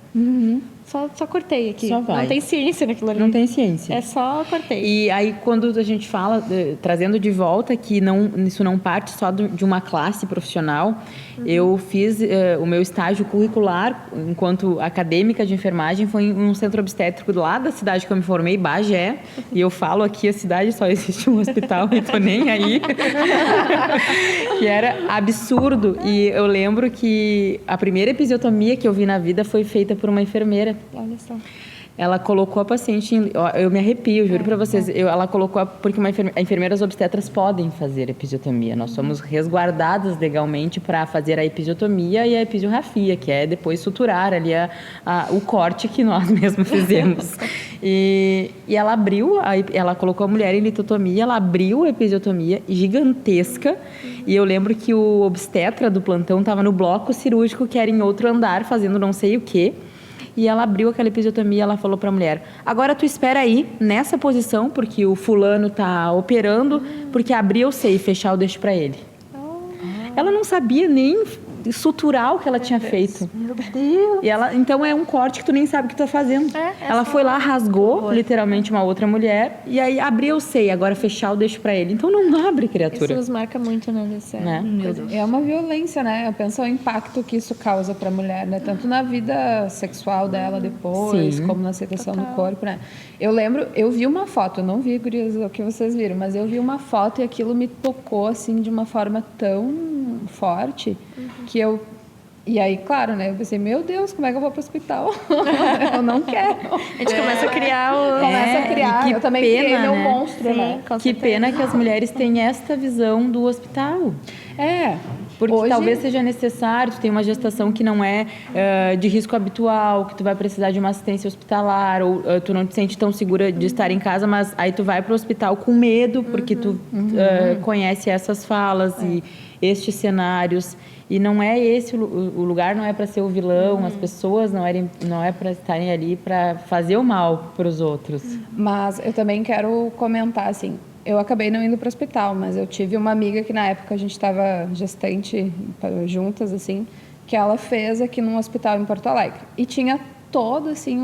S3: Só cortei aqui.
S4: Só vai.
S3: Não tem ciência naquilo ali.
S4: Não tem ciência.
S3: É só cortei.
S4: E aí, quando a gente fala, trazendo de volta que isso não parte só de uma classe profissional, eu fiz o meu estágio curricular, enquanto acadêmica de enfermagem, foi em um centro obstétrico lá da cidade que eu me formei, Bagé, e eu falo aqui, a cidade só existe um hospital, e tô nem aí, que era absurdo. E eu lembro que a primeira episiotomia que eu vi na vida foi feita por uma enfermeira.
S3: Olha só.
S4: Ela colocou a paciente eu me arrepio, juro para vocês. Ela colocou porque enfermeiras obstetras podem fazer episiotomia. Nós somos resguardadas legalmente para fazer a episiotomia e a episiorrafia, que é depois suturar ali o corte que nós mesmos fizemos. E ela abriu, ela colocou a mulher em litotomia, ela abriu a episiotomia gigantesca. E eu lembro que o obstetra do plantão estava no bloco cirúrgico, que era em outro andar, fazendo não sei o quê. E ela abriu aquela episiotomia, ela falou para a mulher: agora tu espera aí, nessa posição, porque o fulano tá operando, porque abrir eu sei, fechar eu deixo para ele. Ela não sabia nem suturar o que ela tinha feito.
S3: Meu Deus.
S4: E então é um corte que tu nem sabe o que tu tá fazendo. Ela foi lá, rasgou literalmente uma outra mulher, e aí abrir eu sei, agora fechar eu deixo para ele. Então não abre, criatura.
S3: Isso nos marca muito, né? Desse
S4: Meu
S3: Deus.
S1: É uma violência, né? Eu penso o impacto que isso causa para a mulher, né? Tanto na vida sexual dela depois, como na aceitação do corpo, né? Eu lembro, eu vi uma foto, eu não vi, gurias, o que vocês viram, mas eu vi uma foto e aquilo me tocou, assim, de uma forma tão forte que eu... E aí, claro, né? Eu pensei, meu Deus, como é que eu vou para o hospital? Eu não quero.
S3: A gente começa a criar o...
S1: Começa a criar.
S4: e que
S1: Eu também
S4: pena,
S1: criei meu
S4: né?
S1: monstro,
S3: Sim,
S1: né?
S3: com
S4: Que
S3: certeza.
S4: pena que as mulheres têm esta visão do hospital. Porque
S1: Hoje-
S4: talvez seja necessário, tu tem uma gestação que não é de risco habitual, que tu vai precisar de uma assistência hospitalar, ou tu não te sente tão segura de estar em casa, mas aí tu vai para o hospital com medo, porque tu conhece essas falas e estes cenários. E não é esse, o lugar não é para ser o vilão, as pessoas não é para estarem ali para fazer o mal para os outros.
S1: Mas eu também quero comentar, assim, eu acabei não indo para o hospital, mas eu tive uma amiga que na época a gente estava gestante juntas, assim, que ela fez aqui num hospital em Porto Alegre. E tinha todo, assim,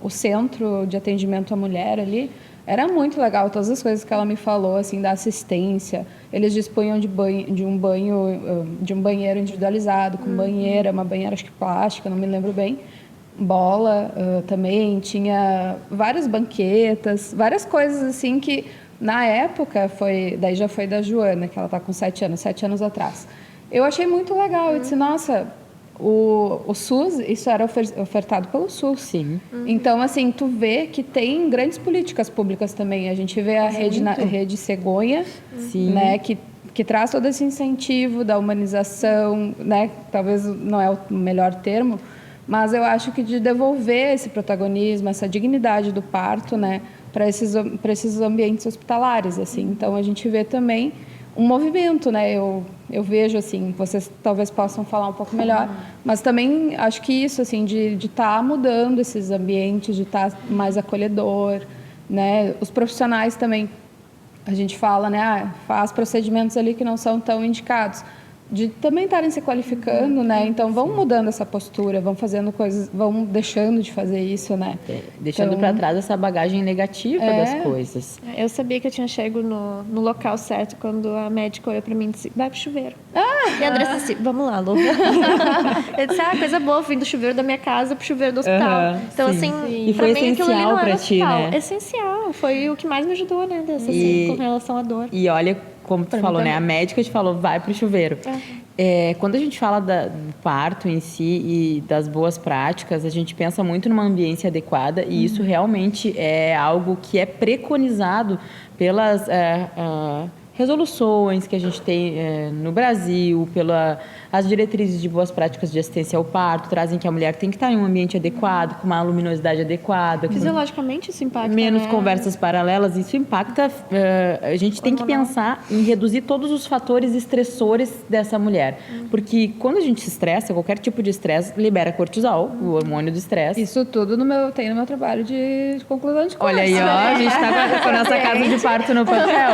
S1: o centro de atendimento à mulher ali. Era muito legal, todas as coisas que ela me falou, assim, da assistência. Eles dispunham de um banheiro individualizado, com banheira, uma banheira, acho que plástica, não me lembro bem. Bola também, tinha várias banquetas, várias coisas, assim, que na época daí já foi da Joana, que ela está com 7 anos atrás. Eu achei muito legal, eu disse, nossa... O SUS, isso era ofertado pelo SUS.
S4: Sim.
S1: Então, assim, tu vê que tem grandes políticas públicas também. A gente vê a rede Cegonha, né, que traz todo esse incentivo da humanização, né, talvez não é o melhor termo, mas eu acho que de devolver esse protagonismo, essa dignidade do parto, né, para esses ambientes hospitalares, assim. Então, a gente vê também um movimento, né? Eu vejo, assim, vocês talvez possam falar um pouco melhor, mas também acho que isso, assim, de estar mudando esses ambientes, de estar mais acolhedor, né? Os profissionais também, a gente fala, né? Faz procedimentos ali que não são tão indicados, de também estarem se qualificando, né? Então, vão mudando essa postura, vão fazendo coisas, vão deixando de fazer isso, né?
S4: Deixando para trás essa bagagem negativa das coisas.
S3: Eu sabia que eu tinha chego no local certo quando a médica olhou pra mim e disse, vai pro chuveiro. E a Andressa disse, vamos lá, Lu. Eu disse, coisa boa, vim do chuveiro da minha casa pro chuveiro do hospital. Então,
S4: sim.
S3: assim,
S4: E
S3: pra
S4: foi
S3: mim aquilo ali
S4: essencial
S3: não era
S4: pra ti,
S3: hospital.
S4: né?
S3: Essencial, foi o que mais me ajudou, né, assim, com relação à dor.
S4: E olha como tu falou, né? A médica te falou, vai pro chuveiro. Quando a gente fala do parto em si e das boas práticas, a gente pensa muito numa ambiência adequada e isso realmente é algo que é preconizado pelas resoluções que a gente tem no Brasil, as diretrizes de boas práticas de assistência ao parto, trazem que a mulher tem que estar em um ambiente adequado, com uma luminosidade adequada.
S3: Fisiologicamente isso impacta,
S4: menos conversas paralelas, isso impacta. A gente tem que pensar em reduzir todos os fatores estressores dessa mulher. Porque quando a gente se estressa, qualquer tipo de estresse libera cortisol, o hormônio do estresse.
S1: Isso tudo tem no meu trabalho de conclusão de curso.
S4: Olha aí, ó, a gente está com a nossa casa de parto no papel.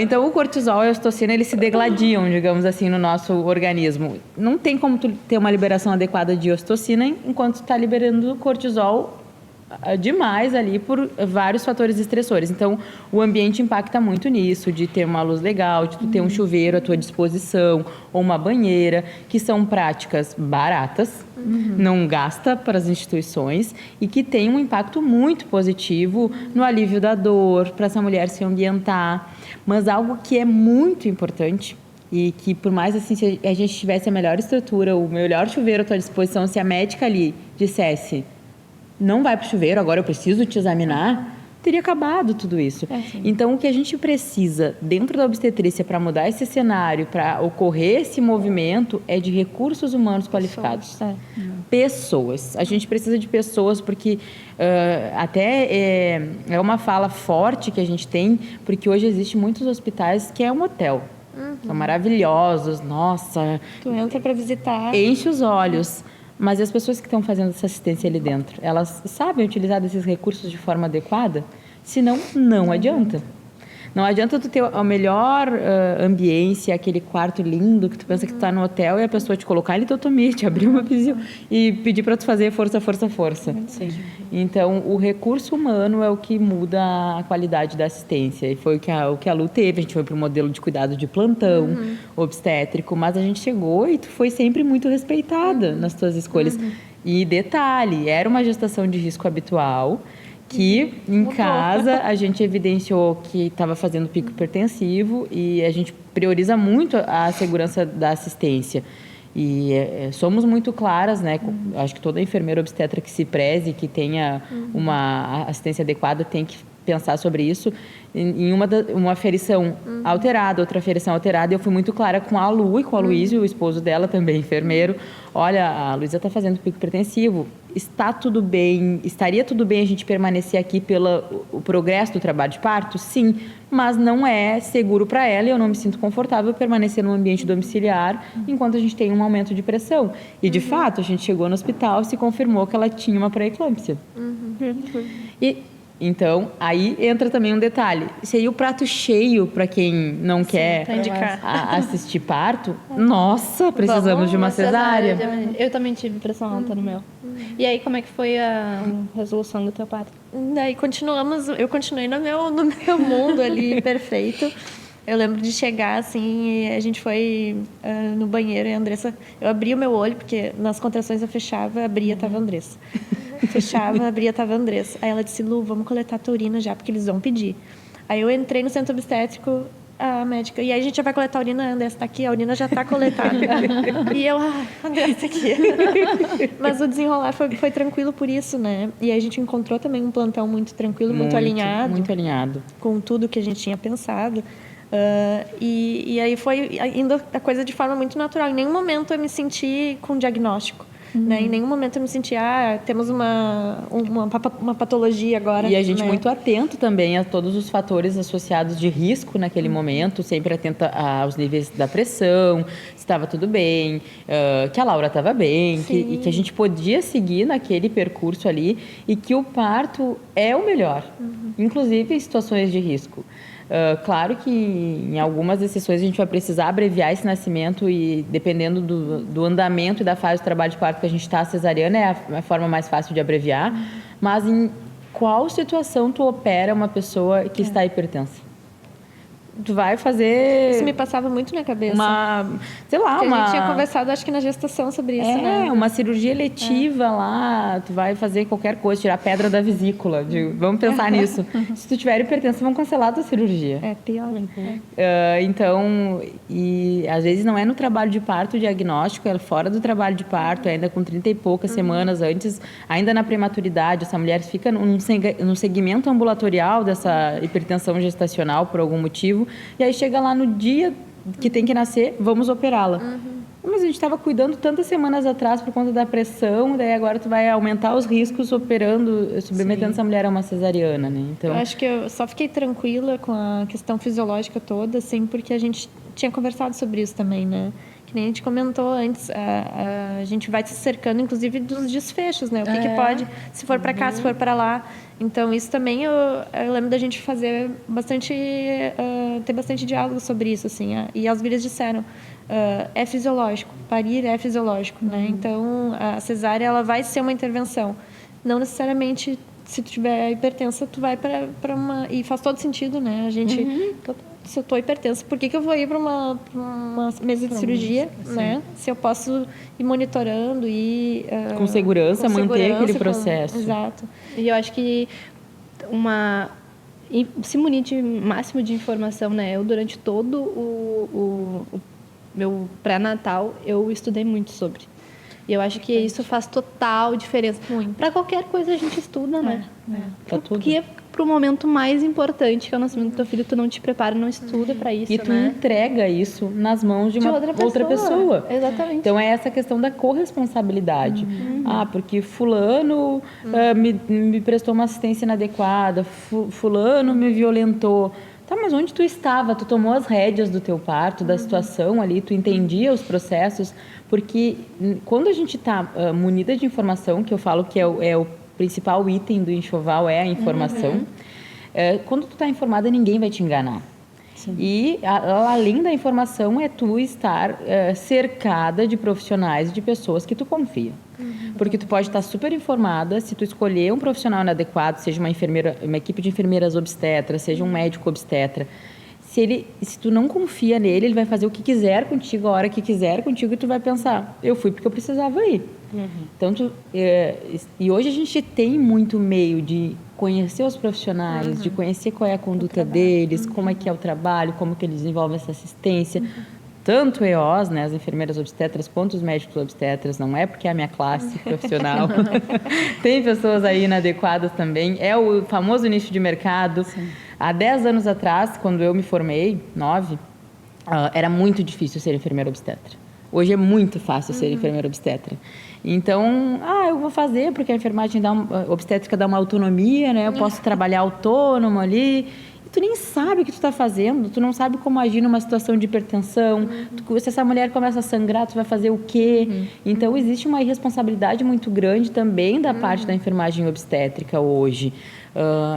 S4: Então, o cortisol e a ocitocina, eles se degladiam, digamos assim, no nosso organismo. Não tem como tu ter uma liberação adequada de ocitocina enquanto tu está liberando cortisol demais ali por vários fatores estressores. Então, o ambiente impacta muito nisso, de ter uma luz legal, de tu ter um chuveiro à tua disposição, ou uma banheira, que são práticas baratas, não gasta para as instituições e que tem um impacto muito positivo no alívio da dor, para essa mulher se ambientar. Mas algo que é muito importante e que, por mais assim, se a gente tivesse a melhor estrutura, o melhor chuveiro à tua disposição, se a médica ali dissesse não vai para o chuveiro, agora eu preciso te examinar, teria acabado tudo isso. Então, o que a gente precisa dentro da obstetrícia para mudar esse cenário, para ocorrer esse movimento, é de recursos humanos qualificados. Pessoas. A gente precisa de pessoas porque até é uma fala forte que a gente tem, porque hoje existem muitos hospitais que é um hotel. São maravilhosos, nossa.
S3: Tu entra para visitar.
S4: Enche os olhos. Mas e as pessoas que estão fazendo essa assistência ali dentro, elas sabem utilizar desses recursos de forma adequada? Senão, não adianta. Não adianta tu ter a melhor ambiência, aquele quarto lindo que tu pensa que tu tá no hotel e a pessoa te colocar em litotomia, te abrir uma piscina e pedir para tu fazer força. Sim. Então, o recurso humano é o que muda a qualidade da assistência. E foi o que a Lu teve. A gente foi para o modelo de cuidado de plantão, obstétrico, mas a gente chegou e tu foi sempre muito respeitada nas tuas escolhas. E detalhe, era uma gestação de risco habitual, que em casa a gente evidenciou que estava fazendo pico hipertensivo e a gente prioriza muito a segurança da assistência. E somos muito claras, né? Acho que toda enfermeira obstetra que se preze, que tenha uma assistência adequada, tem que pensar sobre isso. Em uma aferição alterada, outra aferição alterada, eu fui muito clara com a Lu e com a Luísa, o esposo dela também, enfermeiro. Olha, a Luísa está fazendo pico hipertensivo, está tudo bem, estaria tudo bem a gente permanecer aqui pelo progresso do trabalho de parto? Sim, mas não é seguro para ela e eu não me sinto confortável permanecer no ambiente domiciliar enquanto a gente tem um aumento de pressão. E, de fato, a gente chegou no hospital e se confirmou que ela tinha uma pré-eclâmpsia. Então, aí entra também um detalhe. Seria o prato cheio para quem não quer assistir parto. Nossa, precisamos de uma cesárea.
S2: Eu também tive pressão alta no meu. E aí, como é que foi a resolução do teu parto?
S3: Daí eu continuei no meu mundo ali perfeito. Eu lembro de chegar, assim, e a gente foi no banheiro e a Andressa... Eu abri o meu olho, porque nas contrações eu fechava, abria, tava a Andressa. Fechava, abria, tava a Andressa. Aí ela disse, Lu, vamos coletar a tua urina já, porque eles vão pedir. Aí eu entrei no centro obstétrico, a médica, e aí a gente já vai coletar a urina, a Andressa tá aqui, a urina já tá coletada. E eu, Andressa aqui. Mas o desenrolar foi tranquilo por isso, né? E aí a gente encontrou também um plantão muito tranquilo, muito alinhado.
S4: Muito alinhado.
S3: Com tudo que a gente tinha pensado. E aí foi indo a coisa de forma muito natural. Em nenhum momento eu me senti com diagnóstico. Né? Em nenhum momento eu me senti, temos uma patologia agora.
S4: E a gente
S3: né?
S4: muito atento também a todos os fatores associados de risco naquele momento, sempre atenta aos níveis da pressão, se estava tudo bem, que a Laura estava bem, e que a gente podia seguir naquele percurso ali e que o parto é o melhor, inclusive em situações de risco. Claro que em algumas exceções a gente vai precisar abreviar esse nascimento e dependendo do andamento e da fase do trabalho de parto que a gente está, a cesariana é a forma mais fácil de abreviar, mas em qual situação tu opera uma pessoa que está hipertensa? tu vai fazer
S3: Isso me passava muito na cabeça.
S4: sei lá,
S3: Porque a gente tinha conversado, acho que na gestação sobre isso, né?
S4: uma cirurgia eletiva lá, tu vai fazer qualquer coisa, tirar pedra da vesícula. Vamos pensar nisso. Se tu tiver hipertensão, vão cancelar a tua cirurgia.
S3: É pior.
S4: Então, e às vezes não é no trabalho de parto o diagnóstico, é fora do trabalho de parto, ainda com 30 e poucas semanas antes, ainda na prematuridade, essa mulher fica num segmento ambulatorial dessa hipertensão gestacional por algum motivo, e aí chega lá no dia que tem que nascer, vamos operá-la. Mas a gente estava cuidando tantas semanas atrás por conta da pressão, daí agora tu vai aumentar os riscos operando, submetendo essa mulher a uma cesariana, né? Então,
S3: Eu acho que eu só fiquei tranquila com a questão fisiológica toda, assim, porque a gente tinha conversado sobre isso também, né? Que nem a gente comentou antes, a gente vai se cercando, inclusive, dos desfechos, né? O que pode, se for para cá, se for para lá. Então, isso também eu lembro da gente fazer bastante, ter bastante diálogo sobre isso, assim. E as gurias disseram, é fisiológico, parir é fisiológico, né? Então, a cesárea, ela vai ser uma intervenção. Não necessariamente, se tu tiver hipertensa, tu vai para uma... E faz todo sentido, né? A gente... Se eu estou hipertensa, por que eu vou ir para uma mesa de cirurgia, né? Se eu posso ir monitorando e...
S4: com segurança, manter aquele processo.
S3: Exato.
S2: E eu acho que se munir de máximo de informação, né? Eu, durante todo o meu pré-natal, eu estudei muito sobre. E eu acho que isso faz total diferença. Para qualquer coisa a gente estuda, né? Porque para o momento mais importante, que é o nascimento do teu filho, tu não te prepara, não estuda para isso,
S4: e tu
S2: né?
S4: entrega isso nas mãos de uma outra pessoa.
S2: Exatamente.
S4: Então, é essa questão da corresponsabilidade. Porque fulano me prestou uma assistência inadequada, fulano me violentou. Tá, mas onde tu estava? Tu tomou as rédeas do teu parto, da situação ali, tu entendia os processos, porque quando a gente está munida de informação, que eu falo que é o principal item do enxoval, é a informação, quando tu está informada, ninguém vai te enganar. Sim. E além da informação, é tu estar cercada de profissionais, de pessoas que tu confia. Porque tu pode estar super informada, se tu escolher um profissional inadequado, seja uma enfermeira, uma equipe de enfermeiras obstetras, seja um médico obstetra, se tu não confia nele, ele vai fazer o que quiser contigo, a hora que quiser contigo, e tu vai pensar, eu fui porque eu precisava ir. Então, e hoje a gente tem muito meio de conhecer os profissionais, de conhecer qual é a conduta deles, como é que é o trabalho, como que eles desenvolvem essa assistência. Tanto EOs, né, as enfermeiras obstetras, quanto os médicos obstetras, não é porque é a minha classe profissional. Tem pessoas aí inadequadas também. É o famoso nicho de mercado. Sim. Há 10 anos atrás, quando eu me formei, 9, era muito difícil ser enfermeira obstetra. Hoje é muito fácil ser enfermeira obstetra. Então, eu vou fazer, porque a enfermagem obstétrica dá uma autonomia, né? Eu posso trabalhar autônomo ali. E tu nem sabe o que tu está fazendo, tu não sabe como agir numa situação de hipertensão. Se essa mulher começa a sangrar, tu vai fazer o quê? Então, existe uma irresponsabilidade muito grande também da parte da enfermagem obstétrica hoje.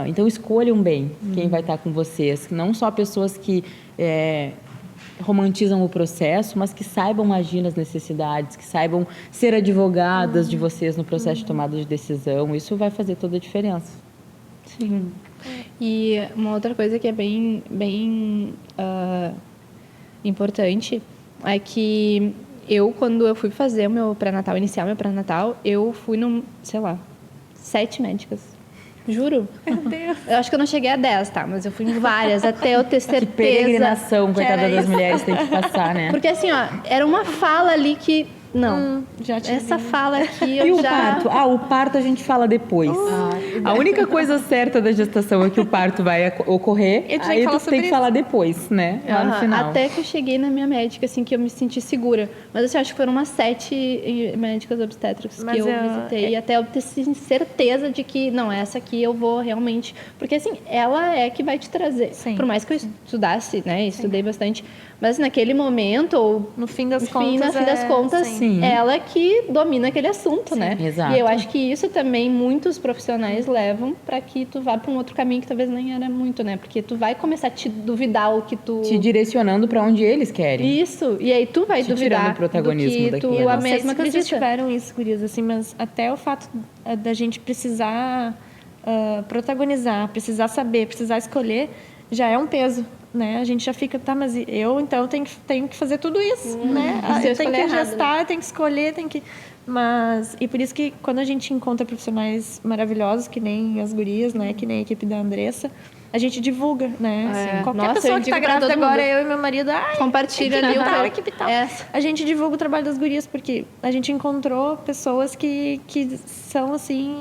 S4: Então, escolham bem quem vai estar com vocês. Não só pessoas que romantizam o processo, mas que saibam agir nas necessidades, que saibam ser advogadas de vocês no processo de tomada de decisão. Isso vai fazer toda a diferença.
S2: Sim. E uma outra coisa que é bem importante é que quando eu fui fazer o meu pré-natal, iniciar meu pré-natal, eu fui 7 médicas. Juro? Meu Deus. Eu acho que eu não cheguei a 10, tá? Mas eu fui em várias, até eu ter certeza.
S4: Que peregrinação, coitada das mulheres, tem que passar, né?
S2: Porque assim, era uma fala ali que... Não, essa fala aqui eu
S4: o parto? O parto a gente fala depois. A única coisa certa da gestação é que o parto vai ocorrer, aí tu tem que falar depois, né? Lá no final.
S2: Até que eu cheguei na minha médica, assim, que eu me senti segura. Mas assim, acho que foram umas 7 médicas obstétricas que eu visitei. Até eu ter certeza de que, não, essa aqui eu vou realmente... Porque assim, ela é que vai te trazer. Sim. Por mais que eu estudasse, né? Estudei bastante. Mas naquele momento, ou
S3: no fim das contas,
S2: ela que domina aquele assunto, né?
S4: Exato.
S2: E eu acho que isso também muitos profissionais levam para que tu vá para um outro caminho que talvez nem era muito, né? Porque tu vai começar a te duvidar o que tu...
S4: Te direcionando para onde eles querem.
S2: Isso. E aí tu vai duvidar
S4: tirando o protagonismo
S2: do que tu, a mesma
S3: que eles tiveram isso, gurias, assim, mas até o fato da gente precisar protagonizar, precisar saber, precisar escolher, já é um peso. né? A gente já fica, tá, mas eu então tenho que fazer tudo isso, né?
S2: Se eu
S3: Eu tenho que
S2: escolher errado,
S3: gestar, eu tenho que escolher, tenho que... Mas, e por isso que quando a gente encontra profissionais maravilhosos, que nem as gurias, né? Que nem a equipe da Andressa, a gente divulga, né?
S2: É.
S3: Qualquer
S2: Nossa,
S3: pessoa
S2: eu
S3: que
S2: digo
S3: tá
S2: pra
S3: grávida
S2: todo
S3: agora,
S2: mundo.
S3: eu e meu marido,
S2: Compartilha
S3: equipe
S2: ali o
S3: tal,
S2: teu-
S3: equipe tal.
S2: Essa.
S3: A gente divulga o trabalho das gurias, porque a gente encontrou pessoas que são, assim,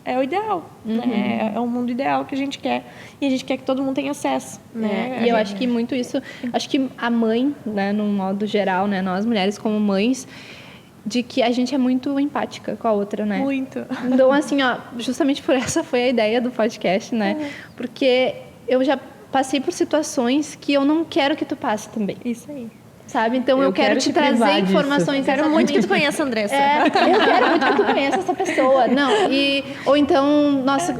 S3: é o ideal, né? É o mundo ideal que a gente quer. E a gente quer que todo mundo tenha acesso, né?
S2: E eu acho que muito isso... Acho que a mãe, né, no modo geral, né, nós mulheres como mães, de que a gente é muito empática com a outra, né?
S3: Muito.
S2: Então, assim, ó, justamente por essa foi a ideia do podcast, né? Porque eu já passei por situações que eu não quero que tu passe também,
S3: Isso aí.
S2: sabe? Então, eu quero te
S4: privar
S2: trazer
S4: disso.
S2: informações.
S3: Quero muito que tu conheça a Andressa.
S2: Eu quero muito que tu conheça essa pessoa. Não, ou então, nossa,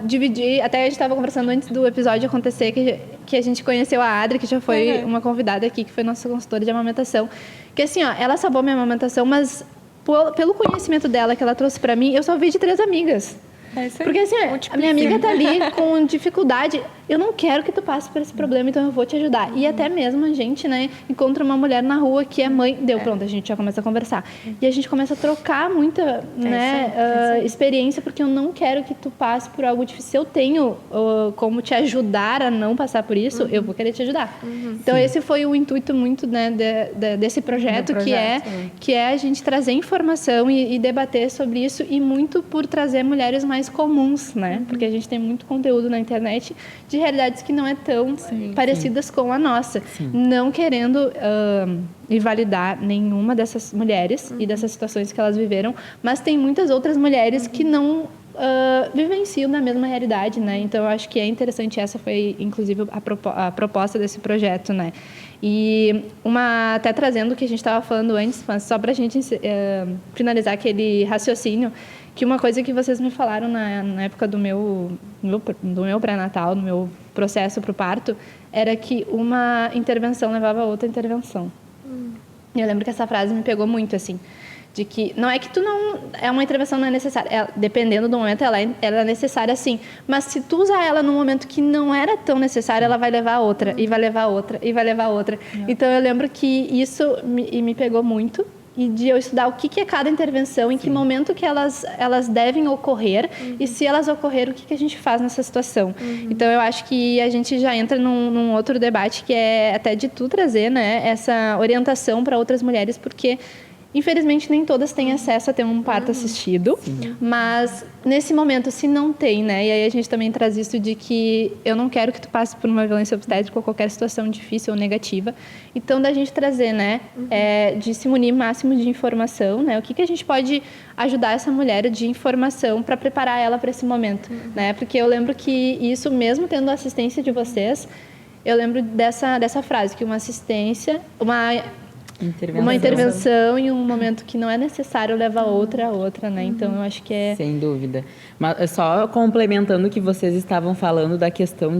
S2: dividir. Até a gente estava conversando antes do episódio acontecer que a gente conheceu a Adri, que já foi uma convidada aqui, que foi nossa consultora de amamentação. Que assim, ó, ela sabou minha amamentação, mas pelo conhecimento dela que ela trouxe pra mim, eu só vi de 3 amigas.
S3: É isso aí.
S2: Porque assim, a minha amiga tá ali com dificuldade, eu não quero que tu passe por esse problema, então eu vou te ajudar. E até mesmo a gente, né, encontra uma mulher na rua que é mãe, pronto, a gente já começa a conversar. E a gente começa a trocar muita, né, experiência, porque eu não quero que tu passe por algo difícil. Se eu tenho como te ajudar a não passar por isso, eu vou querer te ajudar. Então esse foi o intuito muito, né, desse projeto, que é a gente trazer informação e debater sobre isso, e muito por trazer mulheres mais comuns, né? Porque a gente tem muito conteúdo na internet de realidades que não é tão parecidas com a nossa. Não querendo invalidar nenhuma dessas mulheres e dessas situações que elas viveram, mas tem muitas outras mulheres que não vivenciam da mesma realidade, né? Então, eu acho que é interessante. Essa foi, inclusive, a proposta desse projeto, né? E até trazendo o que a gente estava falando antes, mas só para a gente finalizar aquele raciocínio, que uma coisa que vocês me falaram na época do meu pré-natal, do meu processo para o parto, era que uma intervenção levava a outra intervenção. E eu lembro que essa frase me pegou muito, assim, de que não é que uma intervenção não é necessária, dependendo do momento ela é necessária, sim, mas se tu usar ela num momento que não era tão necessária, ela vai levar a outra, e vai levar a outra, e vai levar a outra. Então eu lembro que isso me pegou muito, e de eu estudar o que é cada intervenção, em que momento que elas devem ocorrer, e se elas ocorreram, o que a gente faz nessa situação. Então, eu acho que a gente já entra num outro debate, que é até de tu trazer, né, essa orientação para outras mulheres, porque infelizmente nem todas têm acesso a ter um parto assistido, mas nesse momento, se não tem, né, e aí a gente também traz isso de que eu não quero que tu passe por uma violência obstétrica ou qualquer situação difícil ou negativa, então da gente trazer, né, de se munir máximo de informação, né, o que a gente pode ajudar essa mulher de informação para preparar ela para esse momento, né, porque eu lembro que isso, mesmo tendo a assistência de vocês, eu lembro dessa frase, que uma assistência, uma intervenção em um momento que não é necessário leva a outra, né? Então, eu acho que é...
S4: Sem dúvida. Mas só complementando o que vocês estavam falando da questão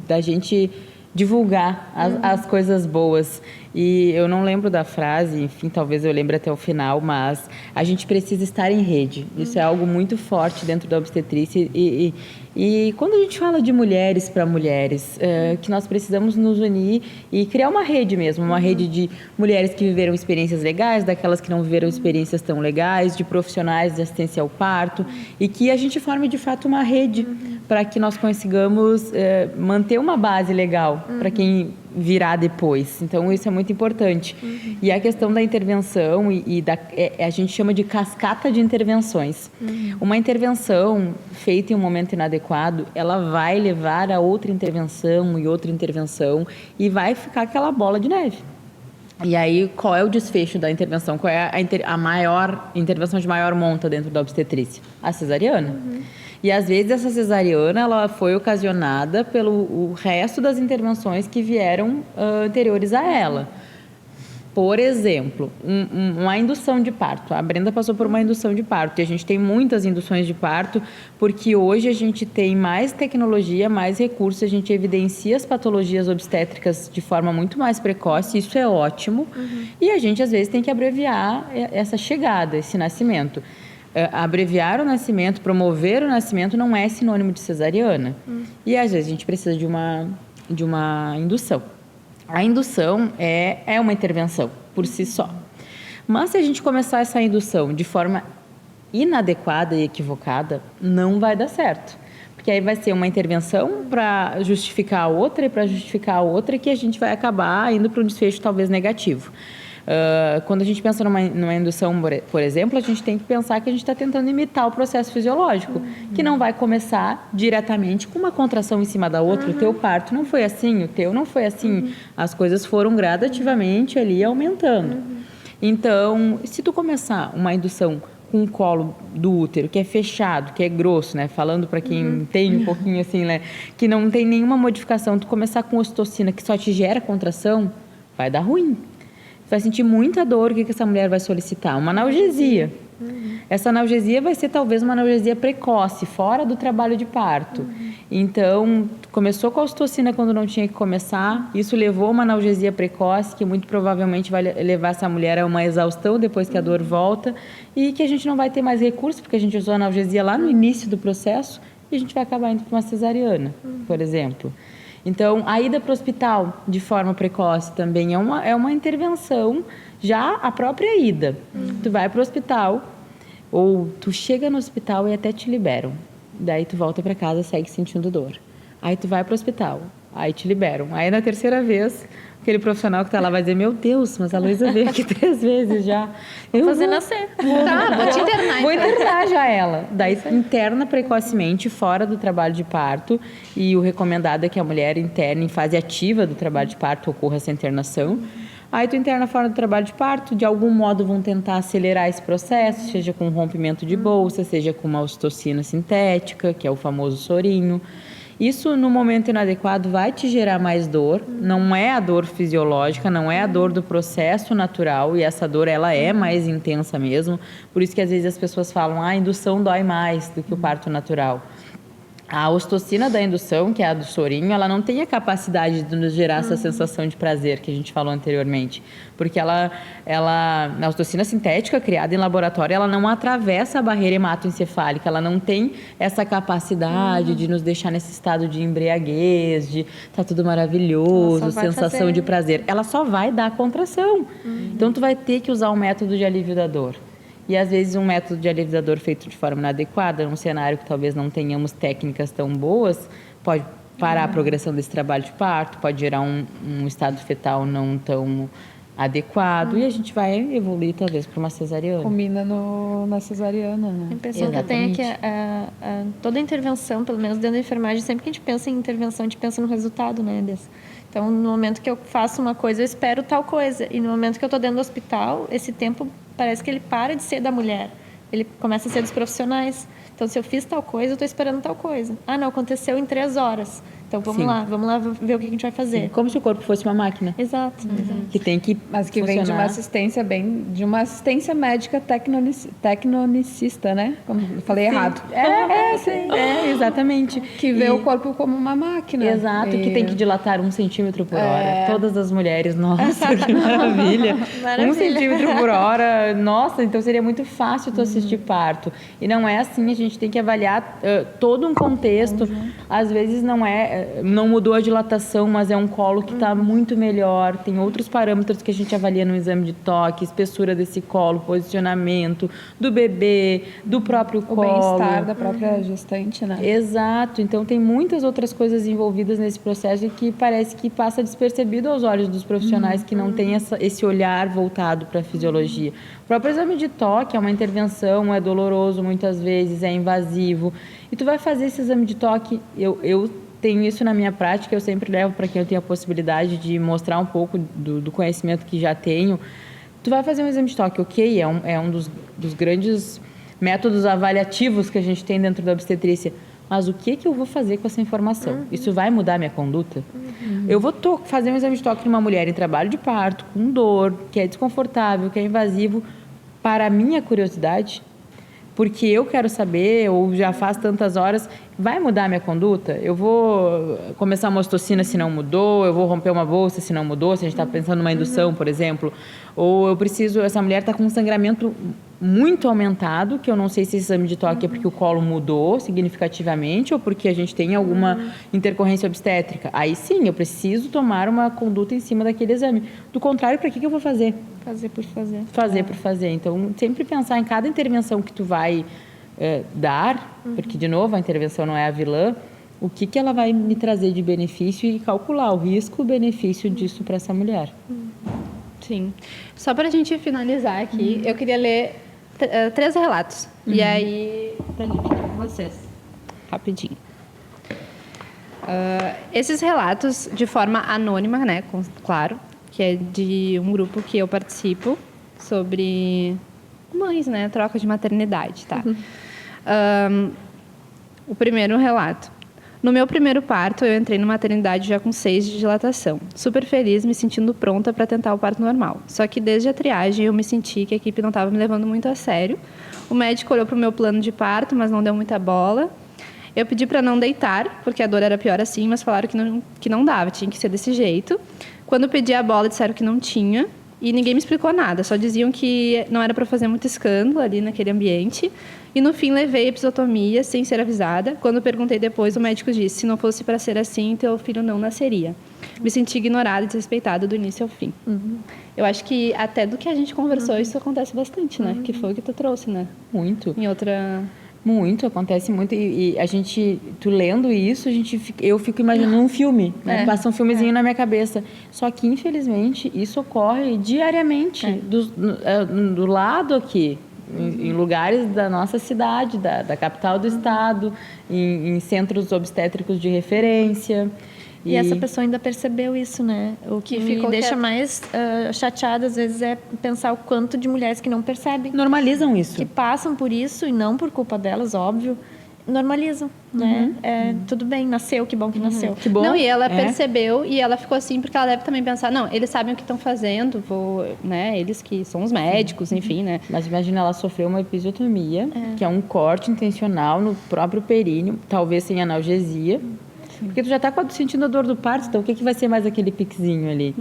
S4: da gente divulgar as coisas boas. E eu não lembro da frase, enfim, talvez eu lembre até o final, mas a gente precisa estar em rede. Isso é algo muito forte dentro da obstetrícia. E quando a gente fala de mulheres para mulheres, que nós precisamos nos unir e criar uma rede mesmo, uma rede de mulheres que viveram experiências legais, daquelas que não viveram experiências tão legais, de profissionais de assistência ao parto, e que a gente forme de fato uma rede para que nós consigamos manter uma base legal para quem virá depois. Então, isso é muito importante. E a questão da intervenção a gente chama de cascata de intervenções. Uma intervenção feita em um momento inadequado, ela vai levar a outra intervenção e vai ficar aquela bola de neve. E aí, qual é o desfecho da intervenção? Qual é a maior intervenção de maior monta dentro da obstetrícia? A cesariana. E, às vezes, essa cesariana ela foi ocasionada pelo resto das intervenções que vieram anteriores a ela. Por exemplo, uma indução de parto. A Brenda passou por uma indução de parto. E a gente tem muitas induções de parto, porque hoje a gente tem mais tecnologia, mais recursos, a gente evidencia as patologias obstétricas de forma muito mais precoce, isso é ótimo. E a gente, às vezes, tem que abreviar essa chegada, esse nascimento. Abreviar o nascimento, promover o nascimento não é sinônimo de cesariana. E às vezes a gente precisa de uma de uma indução. A indução é uma intervenção por si só. Mas se a gente começar essa indução de forma inadequada e equivocada, não vai dar certo. Porque aí vai ser uma intervenção para justificar a outra e para justificar a outra, que a gente vai acabar indo para um desfecho talvez negativo. Quando a gente pensa numa indução, por exemplo, a gente tem que pensar que a gente está tentando imitar o processo fisiológico, que não vai começar diretamente com uma contração em cima da outra. O teu parto não foi assim, o teu não foi assim. As coisas foram gradativamente ali aumentando. Então, se tu começar uma indução com o colo do útero, que é fechado, que é grosso, né? Falando para quem entende um pouquinho assim, né? Que não tem nenhuma modificação, tu começar com ocitocina, que só te gera contração, vai dar ruim. Vai sentir muita dor. O que essa mulher vai solicitar? Uma analgesia. Essa analgesia vai ser talvez uma analgesia precoce, fora do trabalho de parto. Então, começou com a ocitocina quando não tinha que começar, isso levou a uma analgesia precoce, que muito provavelmente vai levar essa mulher a uma exaustão depois que a dor volta, e que a gente não vai ter mais recursos, porque a gente usou a analgesia lá no início do processo, e a gente vai acabar indo para uma cesariana, por exemplo. Então, a ida para o hospital de forma precoce também é uma intervenção, já a própria ida. Tu vai para o hospital, ou tu chega no hospital e até te liberam. Daí tu volta para casa e segue sentindo dor. Aí tu vai para o hospital, aí te liberam. Aí na terceira vez, aquele profissional que está lá vai dizer, meu Deus, mas a Luísa veio aqui 3 vezes já.
S3: Vou fazer nascer.
S2: Vou te internar.
S4: Vou internar já ela. Daí interna precocemente, fora do trabalho de parto, e o recomendado é que a mulher interne em fase ativa do trabalho de parto, ocorra essa internação. Aí tu interna fora do trabalho de parto, de algum modo vão tentar acelerar esse processo, seja com rompimento de bolsa, seja com uma ocitocina sintética, que é o famoso sorinho. Isso, no momento inadequado, vai te gerar mais dor. Não é a dor fisiológica, não é a dor do processo natural, e essa dor, ela é mais intensa mesmo. Por isso que, às vezes, as pessoas falam, a indução dói mais do que o parto natural. A ocitocina da indução, que é a do sorinho, ela não tem a capacidade de nos gerar essa sensação de prazer que a gente falou anteriormente. Porque a ocitocina sintética, criada em laboratório, ela não atravessa a barreira hematoencefálica, ela não tem essa capacidade de nos deixar nesse estado de embriaguez, de tá tudo maravilhoso, sensação de prazer. Ela só vai dar contração. Então, tu vai ter que usar um método de alívio da dor. E, às vezes, um método de alívio da dor feito de forma inadequada, num cenário que talvez não tenhamos técnicas tão boas, pode parar a progressão desse trabalho de parto, pode gerar um estado fetal não tão adequado, e a gente vai evoluir, talvez, para uma cesariana.
S1: Combina na cesariana, né?
S3: A impressão que eu tenho é que toda intervenção, pelo menos dentro da enfermagem, sempre que a gente pensa em intervenção, a gente pensa no resultado, né, Então, no momento que eu faço uma coisa, eu espero tal coisa. E no momento que eu estou dentro do hospital, esse tempo parece que ele para de ser da mulher. Ele começa a ser dos profissionais. Então, se eu fiz tal coisa, eu estou esperando tal coisa. Ah, não, aconteceu em 3 horas. Então, vamos lá ver o que a gente vai fazer.
S4: Sim, como se o corpo fosse uma máquina.
S3: Exato.
S4: Que tem que
S1: Mas que vem de uma assistência de uma assistência médica tecnonicista, né? Como eu falei errado.
S4: Exatamente.
S1: Que vê o corpo como uma máquina.
S4: Exato, que tem que dilatar 1 centímetro por hora. Todas as mulheres, nossa, que maravilha. 1 centímetro por hora, nossa, então seria muito fácil tu assistir parto. E não é assim, a gente tem que avaliar todo um contexto. Às vezes não mudou a dilatação, mas é um colo que está muito melhor. Tem outros parâmetros que a gente avalia no exame de toque, espessura desse colo, posicionamento do bebê, do próprio colo.
S1: O bem-estar da própria gestante, né?
S4: Exato. Então, tem muitas outras coisas envolvidas nesse processo e que parece que passa despercebido aos olhos dos profissionais que não têm esse olhar voltado para a fisiologia. O próprio exame de toque é uma intervenção, é doloroso muitas vezes, é invasivo. E tu vai fazer esse exame de toque, eu tenho isso na minha prática, eu sempre levo para quem eu tenho a possibilidade de mostrar um pouco do conhecimento que já tenho. Tu vai fazer um exame de toque, ok, é um dos grandes métodos avaliativos que a gente tem dentro da obstetrícia, mas o que eu vou fazer com essa informação? Isso vai mudar a minha conduta? Eu vou fazer um exame de toque numa mulher em trabalho de parto, com dor, que é desconfortável, que é invasivo, para a minha curiosidade? Porque eu quero saber, ou já faz tantas horas, vai mudar a minha conduta? Eu vou começar uma ocitocina se não mudou, eu vou romper uma bolsa se não mudou, se a gente está pensando numa indução, por exemplo, ou essa mulher está com um sangramento muito aumentado, que eu não sei se esse exame de toque é porque o colo mudou significativamente ou porque a gente tem alguma intercorrência obstétrica. Aí sim, eu preciso tomar uma conduta em cima daquele exame. Do contrário, para que eu vou fazer?
S3: Fazer por fazer.
S4: Fazer por fazer. Então, sempre pensar em cada intervenção que tu vai dar, porque, de novo, a intervenção não é a vilã, o que ela vai me trazer de benefício e calcular o risco, o benefício disso para essa mulher.
S2: Sim. Só para a gente finalizar aqui, eu queria ler 3 relatos. E aí, para dividir com vocês, rapidinho. Esses relatos, de forma anônima, né, claro, que é de um grupo que eu participo, sobre mães, né, troca de maternidade, tá? O primeiro relato. No meu primeiro parto, eu entrei na maternidade já com 6 de dilatação. Super feliz, me sentindo pronta para tentar o parto normal. Só que desde a triagem eu me senti que a equipe não estava me levando muito a sério. O médico olhou para o meu plano de parto, mas não deu muita bola. Eu pedi para não deitar, porque a dor era pior assim, mas falaram que não dava, tinha que ser desse jeito. Quando eu pedi a bola, disseram que não tinha. E ninguém me explicou nada, só diziam que não era para fazer muito escândalo ali naquele ambiente. E no fim levei episiotomia sem ser avisada. Quando eu perguntei depois, o médico disse: se não fosse para ser assim, teu filho não nasceria. Me senti ignorada e desrespeitada do início ao fim. Eu acho que até do que a gente conversou, isso acontece bastante, né? Que foi o que tu trouxe, né?
S4: Muito.
S2: Em outra...
S4: Muito, acontece muito. E a gente, tu lendo isso, eu fico imaginando um filme, né? Passa um filmezinho na minha cabeça. Só que, infelizmente, isso ocorre diariamente, do lado aqui, em lugares da nossa cidade, da capital do estado, em centros obstétricos de referência.
S3: E essa pessoa ainda percebeu isso, né? O que me deixa mais chateada, às vezes, é pensar o quanto de mulheres que não percebem.
S4: Normalizam isso.
S3: Que passam por isso, e não por culpa delas, óbvio, normalizam, né? Tudo bem, nasceu, que bom que nasceu.
S4: Que bom.
S2: Não, e ela percebeu, e ela ficou assim, porque ela deve também pensar, não, eles sabem o que estão fazendo, né? Eles que são os médicos, enfim, né?
S4: Mas imagina, ela sofreu uma episiotomia, que é um corte intencional no próprio períneo, talvez sem analgesia. Porque tu já está sentindo a dor do parto, então o que vai ser mais aquele piquezinho ali?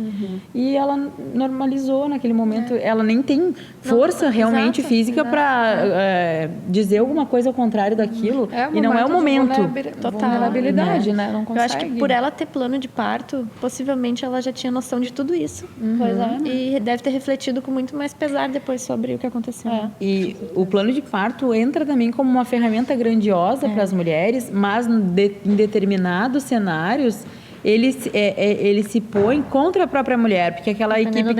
S4: E ela normalizou naquele momento, ela nem tem força realmente física para dizer alguma coisa ao contrário daquilo, e não é o momento.
S1: Vulnerabilidade, né? Não consegue.
S3: Eu acho que por ela ter plano de parto, possivelmente ela já tinha noção de tudo isso.
S2: Pois é.
S3: E deve ter refletido com muito mais pesar depois sobre o que aconteceu.
S4: E o plano de parto entra também como uma ferramenta grandiosa para as mulheres, mas em determinados cenários, ele se põe contra a própria mulher, porque aquela equipe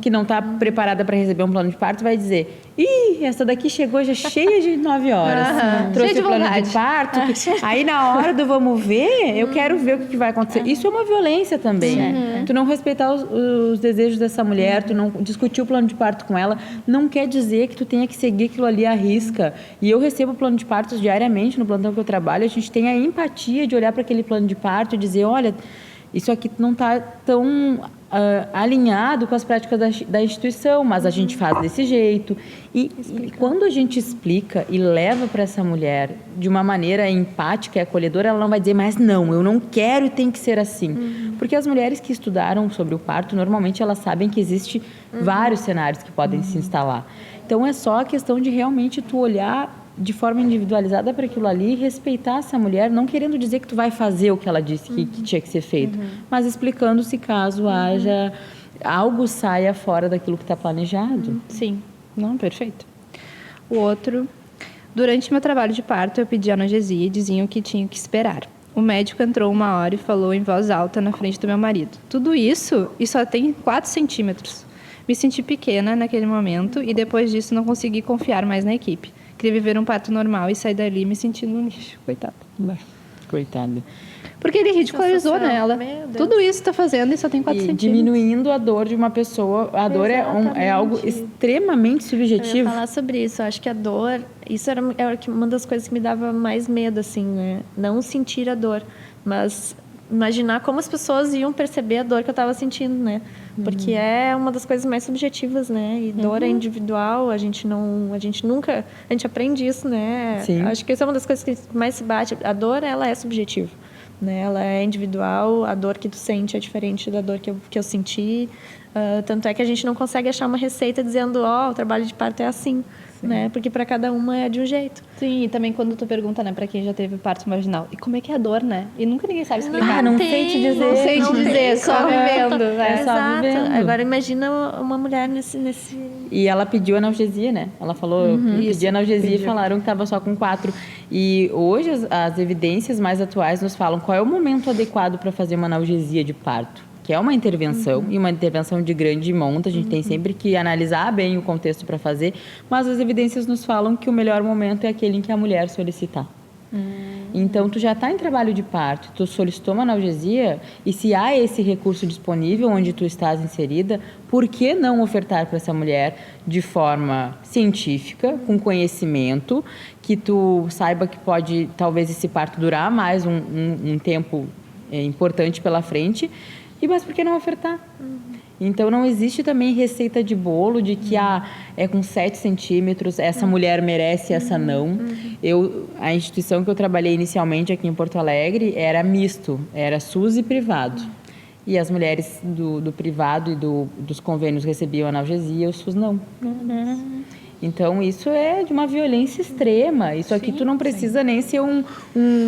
S4: que não está preparada para receber um plano de parto vai dizer: ih, essa daqui chegou já cheia de 9 horas, trouxe o plano de parto, aí na hora do vamos ver, eu quero ver o que vai acontecer. Isso é uma violência também. Tu não respeitar os desejos dessa mulher, tu não discutir o plano de parto com ela, não quer dizer que tu tenha que seguir aquilo ali à risca. E eu recebo plano de partos diariamente no plantão que eu trabalho, a gente tem a empatia de olhar para aquele plano de parto e dizer: olha, isso aqui não está tão alinhado com as práticas da instituição, mas a gente faz desse jeito. E quando a gente explica e leva para essa mulher de uma maneira empática e acolhedora, ela não vai dizer: mas não, eu não quero e tem que ser assim. Porque as mulheres que estudaram sobre o parto, normalmente elas sabem que existe vários cenários que podem se instalar. Então é só a questão de realmente tu olhar de forma individualizada para aquilo ali e respeitar essa mulher, não querendo dizer que tu vai fazer o que ela disse que tinha que ser feito, mas explicando se caso haja algo saia fora daquilo que está planejado.
S2: Sim, não, perfeito. O outro: durante meu trabalho de parto, eu pedi analgesia e diziam que tinha que esperar. O médico entrou 1 hora e falou em voz alta na frente do meu marido: tudo isso e só tem 4 centímetros. Me senti pequena naquele momento e depois disso não consegui confiar mais na equipe. Queria viver um parto normal e sair dali me sentindo um lixo.
S4: Coitada.
S2: Porque ele ridicularizou, né? Ela,
S3: Meu Deus.
S2: tudo isso está fazendo e só tem 4
S4: E
S2: centímetros.
S4: diminuindo a dor de uma pessoa. A dor é algo extremamente
S3: Eu ia
S4: subjetivo.
S3: falar sobre isso. Eu acho que a dor, isso era uma das coisas que me dava mais medo, assim, né? Não sentir a dor, mas imaginar como as pessoas iam perceber a dor que eu estava sentindo, né? Porque é uma das coisas mais subjetivas, né? E dor é individual, a gente aprende isso, né?
S4: Sim.
S3: Acho que essa é uma das coisas que mais se bate. A dor, ela é subjetiva, né? Ela é individual, a dor que tu sente é diferente da dor que eu senti. Tanto é que a gente não consegue achar uma receita dizendo: o trabalho de parto é assim. né? Porque para cada uma é de um jeito.
S2: Sim, e também quando tu pergunta, né, pra quem já teve parto marginal, e como é que é a dor, né? E nunca ninguém sabe explicar.
S4: não sei te dizer.
S2: Não sei te dizer, só vivendo, né?
S4: Só
S3: Exato.
S4: vivendo.
S3: Agora imagina uma mulher nesse...
S4: E ela pediu analgesia, né? Ela falou, eu pedi analgesia e falaram que estava só com 4. E hoje as evidências mais atuais nos falam qual é o momento adequado para fazer uma analgesia de parto. Que é uma intervenção, e uma intervenção de grande monta, a gente tem sempre que analisar bem o contexto para fazer, mas as evidências nos falam que o melhor momento é aquele em que a mulher solicitar. Então, tu já está em trabalho de parto, tu solicitou uma analgesia, e se há esse recurso disponível onde tu estás inserida, por que não ofertar para essa mulher de forma científica, com conhecimento, que tu saiba que pode, talvez, esse parto durar mais um tempo importante pela frente, mas por que não ofertar? Então, não existe também receita de bolo de que é com 7 centímetros, essa mulher merece, essa não. A instituição que eu trabalhei inicialmente aqui em Porto Alegre era misto, era SUS e privado. E as mulheres do privado e dos convênios recebiam analgesia, o SUS não. Então, isso é de uma violência extrema. Isso aqui tu não precisa nem ser um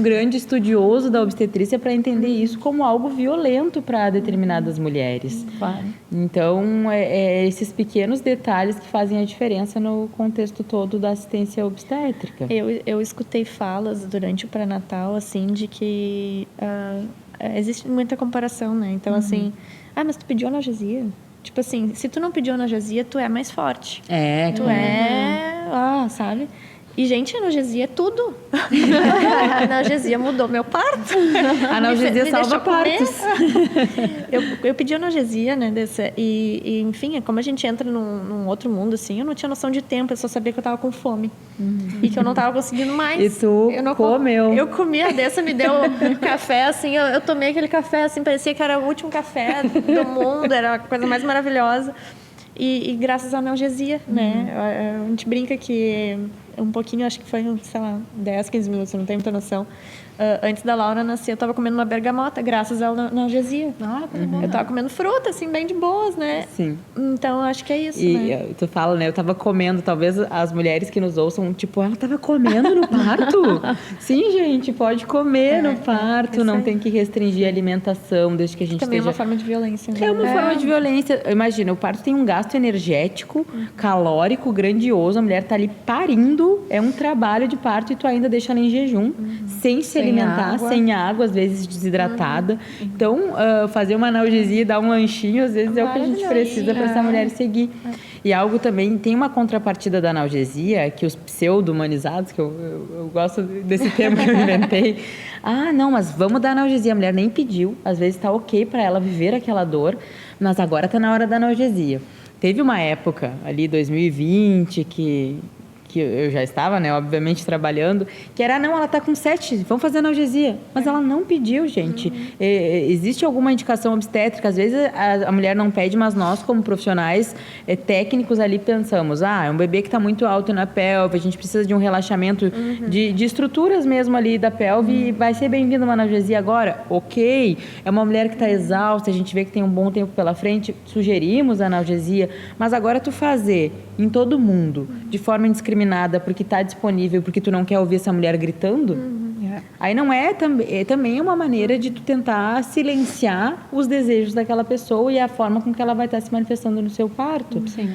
S4: grande estudioso da obstetrícia para entender isso como algo violento para determinadas mulheres.
S3: Claro.
S4: Então, esses pequenos detalhes que fazem a diferença no contexto todo da assistência obstétrica.
S3: Eu escutei falas durante o pré-natal, assim, de que existe muita comparação, né? Então, assim, mas tu pediu analgesia? Tipo assim, se tu não pediu analgesia, tu é mais forte. Tu sabe? E, gente, analgesia é tudo. A analgesia mudou meu parto.
S4: A analgesia salva partos.
S3: Eu pedi analgesia, né? E, enfim, como a gente entra num outro mundo, assim, eu não tinha noção de tempo, eu só sabia que eu tava com fome. E que eu não tava conseguindo mais.
S4: E tu comeu.
S3: Eu comi a dessa, me deu café, assim, eu tomei aquele café, assim, parecia que era o último café do mundo, era a coisa mais maravilhosa. E graças à analgesia, né? A gente brinca que um pouquinho, acho que foi, sei lá, 10, 15 minutos, eu não tenho muita noção. Antes da Laura nascer, eu estava comendo uma bergamota, graças à analgesia. Eu estava comendo fruta, assim, bem de boas, né?
S4: Sim.
S3: Então, acho que é isso,
S4: né? Tu fala, né? Eu estava comendo, talvez as mulheres que nos ouçam, tipo, ela estava comendo no parto? Sim, gente, pode comer no parto, não tem que restringir a alimentação, desde que a gente
S3: também
S4: esteja...
S3: é uma forma de violência. Né?
S4: É uma forma de violência. Imagina, o parto tem um gasto energético, calórico, grandioso, a mulher está ali parindo, é um trabalho de parto e tu ainda deixa ela em jejum, sem se alimentar, sem água, às vezes desidratada. Então, fazer uma analgesia e dar um lanchinho, às vezes é o que a gente precisa para essa mulher seguir. E algo também, tem uma contrapartida da analgesia, que os pseudo-humanizados, que eu gosto desse termo que eu inventei, não, mas vamos dar analgesia, a mulher nem pediu, às vezes está ok para ela viver aquela dor, mas agora está na hora da analgesia. Teve uma época, ali 2020, que eu já estava, né, obviamente, trabalhando, que era, ela está com 7, vamos fazer analgesia. Mas ela não pediu, gente. Existe alguma indicação obstétrica, às vezes a mulher não pede, mas nós, como profissionais técnicos ali, pensamos, é um bebê que está muito alto na pelve, a gente precisa de um relaxamento de estruturas mesmo ali da pelve, e vai ser bem-vindo uma analgesia agora? Ok. É uma mulher que está exausta, a gente vê que tem um bom tempo pela frente, sugerimos a analgesia, mas agora tu fazer em todo mundo, de forma indiscriminada, porque está disponível, porque tu não quer ouvir essa mulher gritando, aí não também é uma maneira de tu tentar silenciar os desejos daquela pessoa e a forma com que ela vai estar se manifestando no seu parto.
S2: Sim.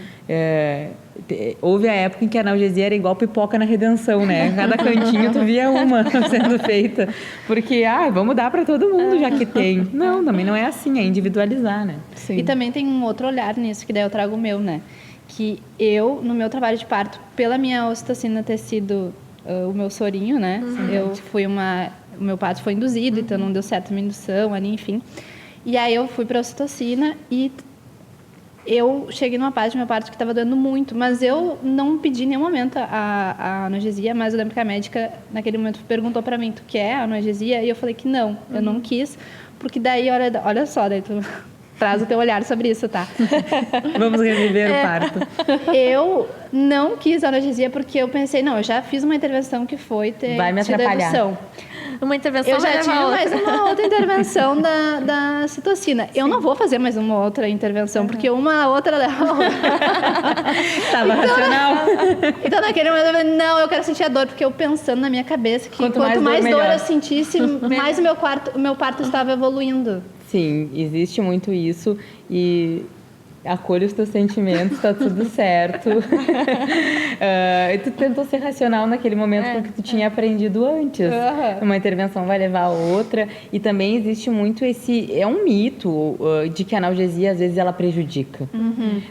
S4: Houve a época em que a analgesia era igual pipoca na Redenção, né? Cada cantinho tu via uma sendo feita, porque vamos dar para todo mundo já que tem. Não, também não é assim, é individualizar, né?
S2: Sim. E também tem um outro olhar nisso, que daí eu trago o meu, né? Que eu, no meu trabalho de parto, pela minha ocitocina ter sido o meu sorinho, né? Eu fui o meu parto foi induzido, então não deu certo a minha indução ali, enfim. E aí eu fui para a ocitocina e eu cheguei numa parte do meu parto que estava doendo muito, mas eu não pedi em nenhum momento a analgesia, mas eu lembro que a médica, naquele momento, perguntou para mim, tu quer a analgesia? E eu falei que não, eu não quis, porque daí, olha só, daí tu... Traz o teu olhar sobre isso, tá?
S4: Vamos reviver o parto.
S2: Eu não quis analgesia porque eu pensei, não, eu já fiz uma intervenção que foi ter
S4: vai me atrapalhar.
S2: Indução.
S3: Uma intervenção
S2: Eu já
S3: vai levar
S2: tive
S3: a outra.
S2: mais uma outra intervenção da citocina. Eu não vou fazer mais uma outra intervenção, porque uma outra leva a outra.
S4: Tava racional.
S2: Então, naquele momento, eu falei, não, eu quero sentir a dor, porque eu pensando na minha cabeça que
S4: Quanto
S2: quanto
S4: mais
S2: mais
S4: dor,
S2: dor
S4: melhor.
S2: eu sentisse, mais o meu parto estava evoluindo.
S4: Sim, existe muito isso e acolhe os teus sentimentos, tá tudo certo. E tu tentou ser racional naquele momento porque tu tinha aprendido antes. Uma intervenção vai levar a outra. E também existe muito é um mito de que a analgesia às vezes ela prejudica.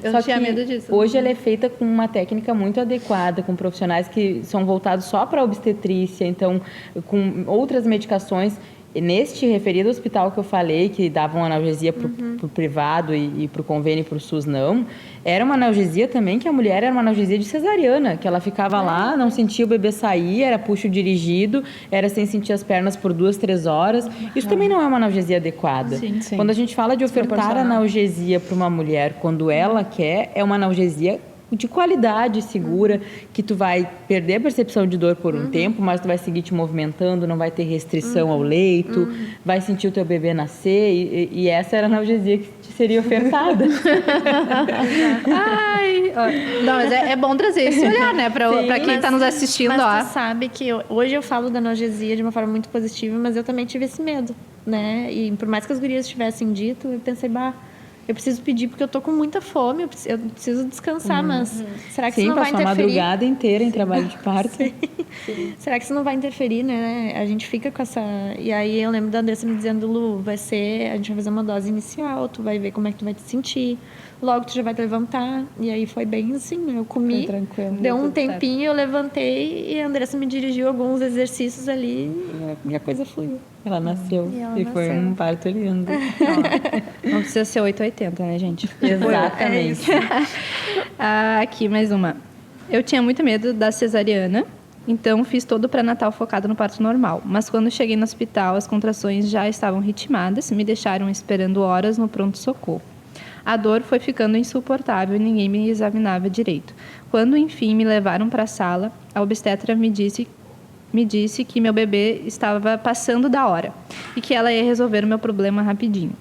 S2: Eu
S4: Só
S2: tinha
S4: que
S2: medo disso.
S4: Hoje ela é feita com uma técnica muito adequada, com profissionais que são voltados só para obstetrícia, então com outras medicações. Neste referido hospital que eu falei, que davam analgesia para o privado e para o convênio e para o SUS não, era uma analgesia também que a mulher era uma analgesia de cesariana, que ela ficava lá, não sentia o bebê sair, era puxo dirigido, era sem sentir as pernas por 2, 3 horas. Isso também não é uma analgesia adequada.
S1: Sim.
S4: Quando a gente fala de ofertar analgesia para uma mulher quando ela quer, é uma analgesia de qualidade, segura, que tu vai perder a percepção de dor por um tempo, mas tu vai seguir te movimentando, não vai ter restrição ao leito, vai sentir o teu bebê nascer, e essa era a analgesia que te seria ofertada.
S2: Ai, ó. Não, mas é bom trazer esse olhar, né? Pra quem está nos assistindo,
S3: Mas
S2: ó.
S3: tu sabe que hoje eu falo da analgesia de uma forma muito positiva, mas eu também tive esse medo, né? E por mais que as gurias tivessem dito, eu pensei, eu preciso pedir porque eu tô com muita fome, eu preciso descansar, mas será que isso não vai
S4: passou a
S3: interferir?
S4: madrugada inteira em trabalho de parto.
S3: Sim. Será que isso não vai interferir, né? A gente fica com essa... E aí eu lembro da Andressa me dizendo, Lu, a gente vai fazer uma dose inicial, tu vai ver como é que tu vai te sentir. Logo tu já vai te levantar. E aí foi bem assim, né? Eu comi,
S1: Foi tranquilo,
S3: deu um
S1: tudo
S3: tempinho, eu levantei e a Andressa me dirigiu alguns exercícios ali e a coisa fluiu.
S4: Ela nasceu
S3: E
S4: foi
S3: nasceu.
S4: um parto lindo.
S2: Não precisa ser 880, né, gente?
S4: Exatamente.
S2: Aqui, mais uma. Eu tinha muito medo da cesariana, então fiz todo o pré-natal focado no parto normal. Mas quando cheguei no hospital, as contrações já estavam ritmadas, me deixaram esperando horas no pronto-socorro. A dor foi ficando insuportável e ninguém me examinava direito. Quando, enfim, me levaram para a sala, a obstetra me disse que meu bebê estava passando da hora e que ela ia resolver o meu problema rapidinho.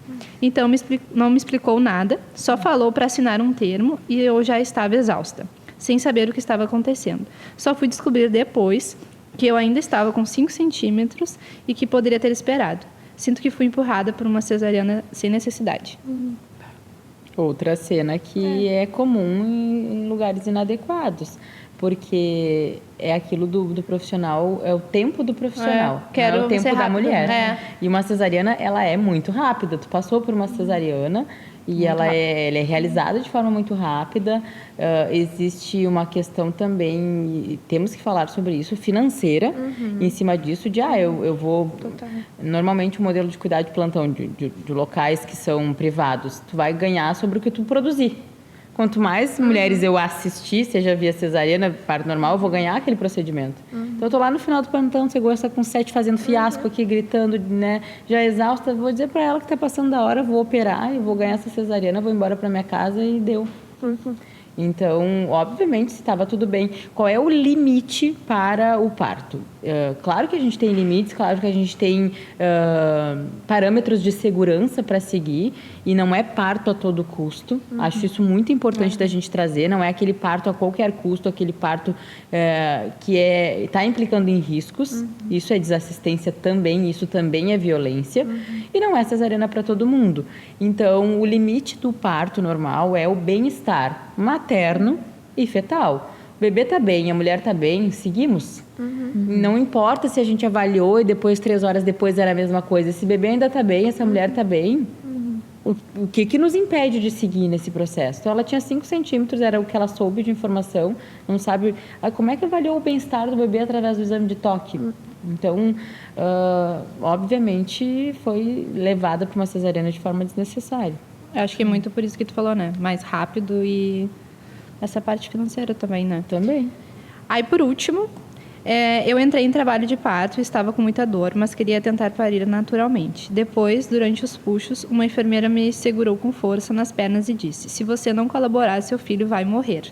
S2: Então, não me explicou nada, só falou para assinar um termo e eu já estava exausta, sem saber o que estava acontecendo. Só fui descobrir depois que eu ainda estava com 5 centímetros e que poderia ter esperado. Sinto que fui empurrada por uma cesariana sem necessidade.
S4: Outra cena que é comum em lugares inadequados, porque é aquilo do profissional, é o tempo do profissional,
S2: quero
S4: não é o tempo
S2: ser
S4: da
S2: rápida.
S4: mulher. E uma cesariana, ela é muito rápida. Tu passou por uma cesariana e ela é realizada de forma muito rápida. Existe uma questão também, temos que falar sobre isso, financeira, em cima disso, eu vou... Normalmente o modelo de cuidado de plantão de locais que são privados, tu vai ganhar sobre o que tu produzir. Quanto mais mulheres eu assistir, seja via cesariana, parto normal, eu vou ganhar aquele procedimento. Então, eu tô lá no final do plantão, você gosta com 7 fazendo fiasco aqui, gritando, né? Já exausta, vou dizer para ela que tá passando da hora, vou operar e vou ganhar essa cesariana, vou embora para minha casa e deu. Então, obviamente, se estava tudo bem. Qual é o limite para o parto? Claro que a gente tem limites, claro que a gente tem parâmetros de segurança para seguir e não é parto a todo custo. Acho isso muito importante da gente trazer. Não é aquele parto a qualquer custo, aquele parto que está implicando em riscos. Isso é desassistência também, isso também é violência. E não é cesariana para todo mundo. Então, o limite do parto normal é o bem-estar materno e fetal. O bebê está bem, a mulher está bem, seguimos. Não importa se a gente avaliou e depois 3 horas depois era a mesma coisa. Esse bebê ainda está bem, essa mulher está bem. O que nos impede de seguir nesse processo? Então, ela tinha 5 centímetros, era o que ela soube de informação. Não sabe como é que avaliou o bem-estar do bebê através do exame de toque. Então, obviamente, foi levada para uma cesariana de forma desnecessária.
S2: Eu acho que é muito por isso que tu falou, né? Mais rápido e essa parte financeira também, né?
S4: Também.
S2: Aí, por último, eu entrei em trabalho de parto e estava com muita dor, mas queria tentar parir naturalmente. Depois, durante os puxos, uma enfermeira me segurou com força nas pernas e disse: se você não colaborar, seu filho vai morrer.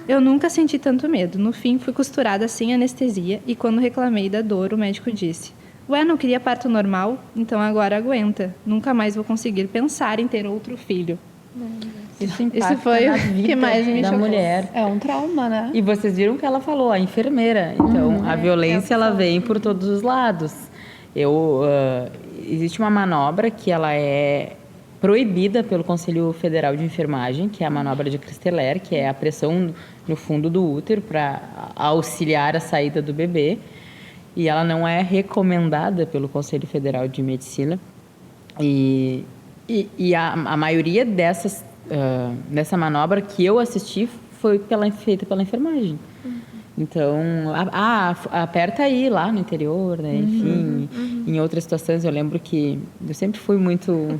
S2: Eu nunca senti tanto medo. No fim, fui costurada sem anestesia e quando reclamei da dor, o médico disse: Ué, não queria parto normal? Então agora aguenta. Nunca mais vou conseguir pensar em ter outro filho.
S4: Isso impacta
S2: foi
S4: na
S2: o que
S4: vida
S2: mais me
S4: da
S2: chocou.
S4: mulher.
S1: É um trauma, né?
S4: E vocês viram que ela falou, a enfermeira. Então, a violência, ela vem por todos os lados. Existe uma manobra que ela é proibida pelo Conselho Federal de Enfermagem, que é a manobra de Christeler, que é a pressão no fundo do útero para auxiliar a saída do bebê. E ela não é recomendada pelo Conselho Federal de Medicina. E a maioria dessa manobra que eu assisti foi feita pela enfermagem. Então, aperta aí, lá no interior, né? Enfim, em outras situações, eu lembro que eu sempre fui muito,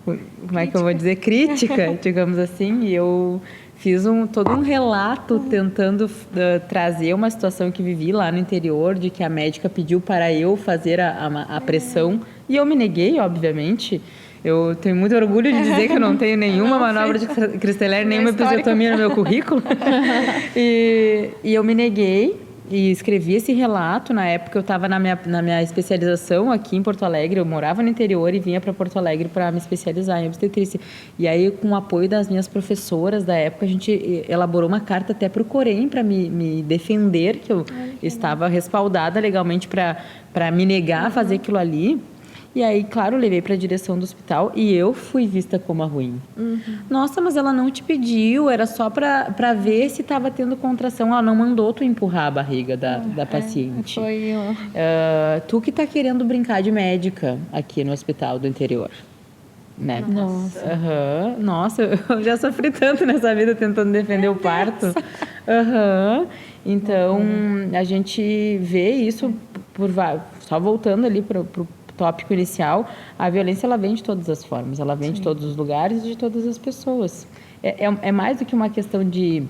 S4: como é que eu vou dizer, crítica, digamos assim, e eu fiz todo um relato tentando trazer uma situação que vivi lá no interior, de que a médica pediu para eu fazer a pressão, e eu me neguei, obviamente. Eu tenho muito orgulho de dizer que eu não tenho nenhuma manobra de Christeler, nenhuma episiotomia no meu currículo. E eu me neguei e escrevi esse relato. Na época eu estava na minha especialização aqui em Porto Alegre. Eu morava no interior e vinha para Porto Alegre para me especializar em obstetrícia. E aí, com o apoio das minhas professoras da época, a gente elaborou uma carta até para o Corém para me defender, que eu estava respaldada legalmente para me negar a fazer aquilo ali. E aí, claro, levei para a direção do hospital e eu fui vista como a ruim. Nossa, mas ela não te pediu, era só para ver se estava tendo contração. Ela não mandou tu empurrar a barriga da paciente. Tu que está querendo brincar de médica aqui no hospital do interior. Né? Nossa. Nossa, eu já sofri tanto nessa vida tentando defender o parto. Então, a gente vê isso só voltando ali para o tópico inicial, a violência ela vem de todas as formas, ela vem de todos os lugares e de todas as pessoas. É mais do que uma questão de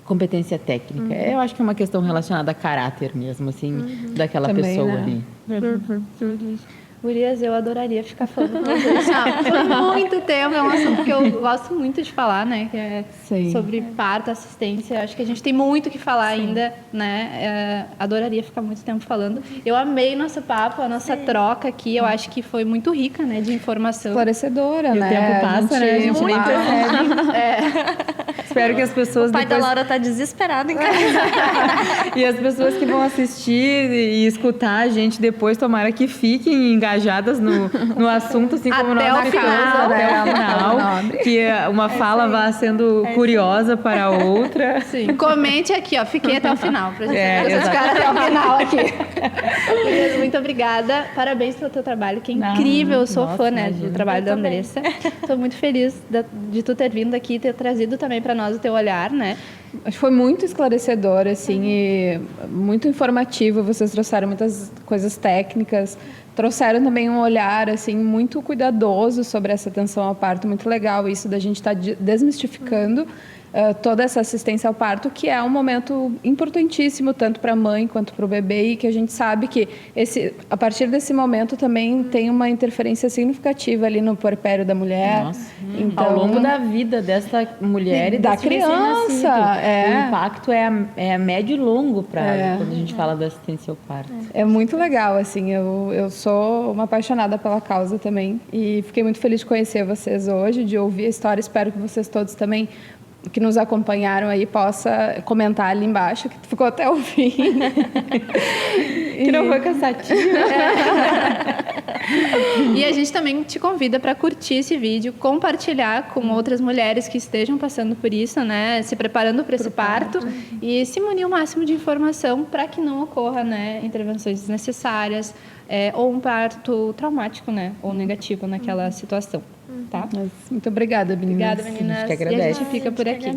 S4: competência técnica, eu acho que é uma questão relacionada a caráter mesmo, assim, daquela
S1: Também,
S4: pessoa
S1: né?
S4: ali.
S2: Gurias, eu adoraria ficar falando com vocês por muito tempo. É um assunto que eu gosto muito de falar, né? Que é sobre parto, assistência. Acho que a gente tem muito o que falar ainda, né? Adoraria ficar muito tempo falando. Eu amei nosso papo, a nossa troca aqui. Eu acho que foi muito rica, né? De informação.
S1: Esclarecedora,
S4: E
S1: né?
S4: o tempo passa, né? A gente nem percebe. Espero que as pessoas
S3: O pai
S4: depois...
S3: da Laura tá desesperado em casa.
S4: E as pessoas que vão assistir e escutar a gente depois, tomara que fiquem engajadas no assunto, assim como
S2: Até
S4: nós
S2: o
S4: ficamos
S2: final,
S4: até o final. Que uma fala vá sendo curiosa para a outra.
S2: Sim. Comente aqui, ó. Fiquei até o final. Pra gente
S4: exato.
S2: ficar até o final aqui. Gurias, muito obrigada. Parabéns pelo teu trabalho, que é incrível. Eu sou fã, né, do trabalho da Andressa. Estou muito feliz de tu ter vindo aqui e ter trazido também para nós o teu olhar, né?
S1: Acho que foi muito esclarecedor, assim, e muito informativo. Vocês trouxeram muitas coisas técnicas, trouxeram também um olhar, assim, muito cuidadoso sobre essa atenção ao parto. Muito legal isso da gente estar desmistificando toda essa assistência ao parto, que é um momento importantíssimo, tanto para a mãe quanto para o bebê, e que a gente sabe que a partir desse momento também tem uma interferência significativa ali no puerpério da mulher.
S4: Nossa.
S1: Então,
S4: ao longo da vida dessa mulher e
S1: da
S4: desse
S1: criança,
S4: o impacto é a médio e longo prazo, quando a gente fala da assistência ao parto.
S1: É muito legal, assim, eu sou uma apaixonada pela causa também, e fiquei muito feliz de conhecer vocês hoje, de ouvir a história. Espero que vocês todos também que nos acompanharam aí possa comentar ali embaixo, que ficou até o fim.
S4: Que não foi cansativo.
S2: E a gente também te convida para curtir esse vídeo, compartilhar com outras mulheres que estejam passando por isso, né, se preparando para esse parto, e se munir o máximo de informação para que não ocorra, né, intervenções desnecessárias, ou um parto traumático, né, ou negativo naquela situação. Tá?
S1: Muito obrigada, meninas.
S2: Obrigada, meninas.
S4: A gente que agradece.
S2: E a gente fica por aqui.